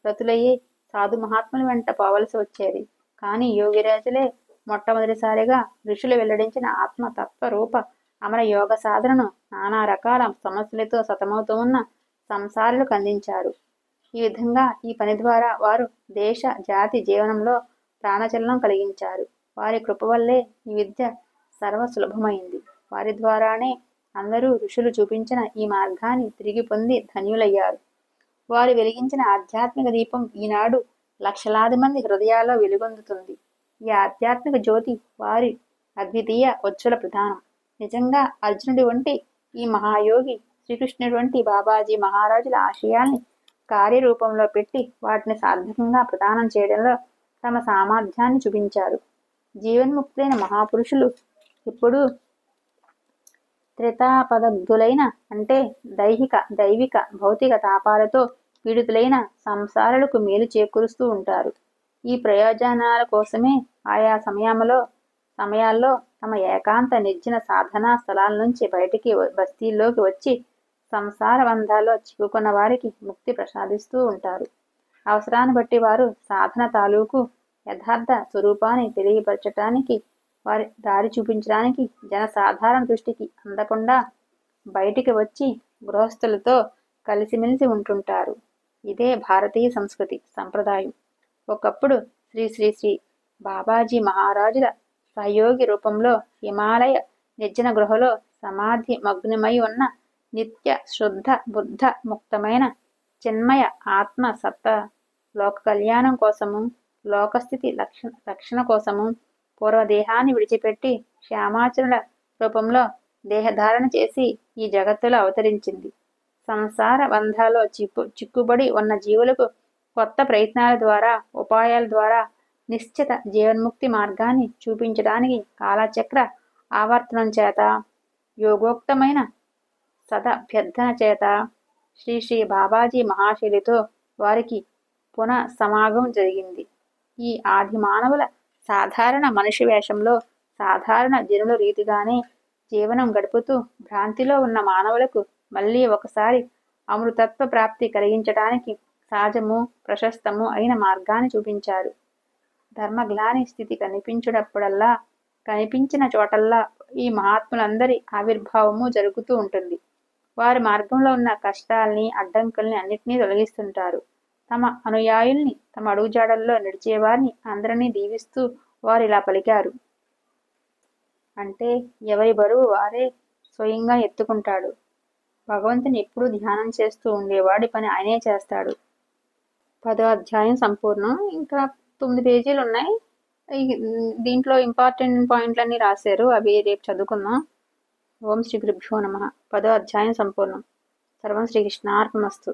రతులయ్యే సాధు మహాత్ముల వెంట పోవలసి వచ్చేది. కానీ యోగిరాజులే మొట్టమొదటిసారిగా ఋషులు వెల్లడించిన ఆత్మతత్వ రూప అమర యోగ సాధనను నానా రకాల సమస్యలతో సతమవుతూ ఉన్న సంసారులకు అందించారు. ఈ విధంగా ఈ పని ద్వారా వారు దేశ జాతి జీవనంలో ప్రాణచలనం కలిగించారు. వారి కృప వల్లే ఈ విద్య సర్వసులభమైంది. వారి ద్వారానే అందరూ ఋషులు చూపించిన ఈ మార్గాన్ని తిరిగి పొంది ధన్యులయ్యారు. వారు వెలిగించిన ఆధ్యాత్మిక దీపం ఈనాడు లక్షలాది మంది హృదయాల్లో వెలుగొందుతుంది. ఈ ఆధ్యాత్మిక జ్యోతి వారి అద్వితీయ ఉజ్వల ప్రధానం. నిజంగా అర్జునుడి వంటి ఈ మహాయోగి శ్రీకృష్ణుడి వంటి బాబాజీ మహారాజుల ఆశయాల్ని కార్యరూపంలో పెట్టి వాటిని సార్థకంగా ప్రదానం చేయడంలో తమ సామర్థ్యాన్ని చూపించారు. జీవన్ముక్తులైన మహాపురుషులు ఇప్పుడు త్రితాపదగ్ధులైన అంటే దైవిక భౌతిక తాపాలతో పీడితులైన సంసారులకు మేలు చేకూరుస్తూ ఉంటారు. ఈ ప్రయోజనాల కోసమే ఆయా సమయాల్లో తమ ఏకాంత నిర్జన సాధనా స్థలాల నుంచి బయటికి బస్తీల్లోకి వచ్చి సంసార బంధాల్లో చిక్కుకున్న వారికి ముక్తి ప్రసాదిస్తూ ఉంటారు. అవసరాన్ని బట్టి వారు సాధన తాలూకు యథార్థ స్వరూపాన్ని తెలియపరచటానికి, వారి దారి చూపించడానికి జనసాధారణ దృష్టికి అందకుండా బయటికి వచ్చి గృహస్థులతో కలిసిమెలిసి ఉంటుంటారు. ఇదే భారతీయ సంస్కృతి సంప్రదాయం. ఒకప్పుడు శ్రీ శ్రీ శ్రీ బాబాజీ మహారాజుల సహయోగి రూపంలో హిమాలయ నిర్జన గృహలో సమాధి మగ్నమై ఉన్న నిత్య శుద్ధ బుద్ధ ముక్తమైన చిన్మయ ఆత్మ సత్తా లోక కళ్యాణం కోసము, లోకస్థితి రక్షణ కోసము పూర్వదేహాన్ని విడిచిపెట్టి శ్యామాచరుల రూపంలో దేహధారణ చేసి ఈ జగత్తులో అవతరించింది. సంసార బంధాల్లో చిక్కుబడి ఉన్న జీవులకు కొత్త ప్రయత్నాల ద్వారా, ఉపాయాల ద్వారా నిశ్చిత జీవన్ముక్తి మార్గాన్ని చూపించడానికి కాలచక్ర ఆవర్తనం చేత, యోగోక్తమైన సదభ్యర్థన చేత శ్రీ శ్రీ బాబాజీ మహాశయులతో వారికి పునః సమాగమం జరిగింది. ఈ ఆది మానవుల సాధారణ మనిషి వేషంలో సాధారణ జనుల రీతిగానే జీవనం గడుపుతూ భ్రాంతిలో ఉన్న మానవులకు మళ్ళీ ఒకసారి అమృతత్వ ప్రాప్తి కలిగించడానికి సహజము, ప్రశస్తము అయిన మార్గాన్ని చూపించారు. ధర్మగ్లాని స్థితి కనిపించిన చోటల్లా ఈ మహాత్ములందరి ఆవిర్భావము జరుగుతూ ఉంటుంది. వారి మార్గంలో ఉన్న కష్టాల్ని, అడ్డంకుల్ని అన్నిటినీ తొలగిస్తుంటారు. తమ అనుయాయుల్ని, తమ అడుగుజాడల్లో నడిచేవారిని అందరినీ దీవిస్తూ వారు ఇలా పలికారు. అంటే ఎవరి బరువు వారే స్వయంగా ఎత్తుకుంటాడు. భగవంతుని ఎప్పుడూ ధ్యానం చేస్తూ ఉండేవాడి పని ఆయనే చేస్తాడు. 10వ అధ్యాయం సంపూర్ణం. ఇంకా 9 పేజీలు ఉన్నాయి. దీంట్లో ఇంపార్టెంట్ పాయింట్లన్నీ రాశారు. అవి రేపు చదువుకుందాం. ఓం శ్రీ గురుభ్యో నమః. 10వ అధ్యాయం సంపూర్ణం. సర్వం శ్రీకృష్ణార్పణమస్తు.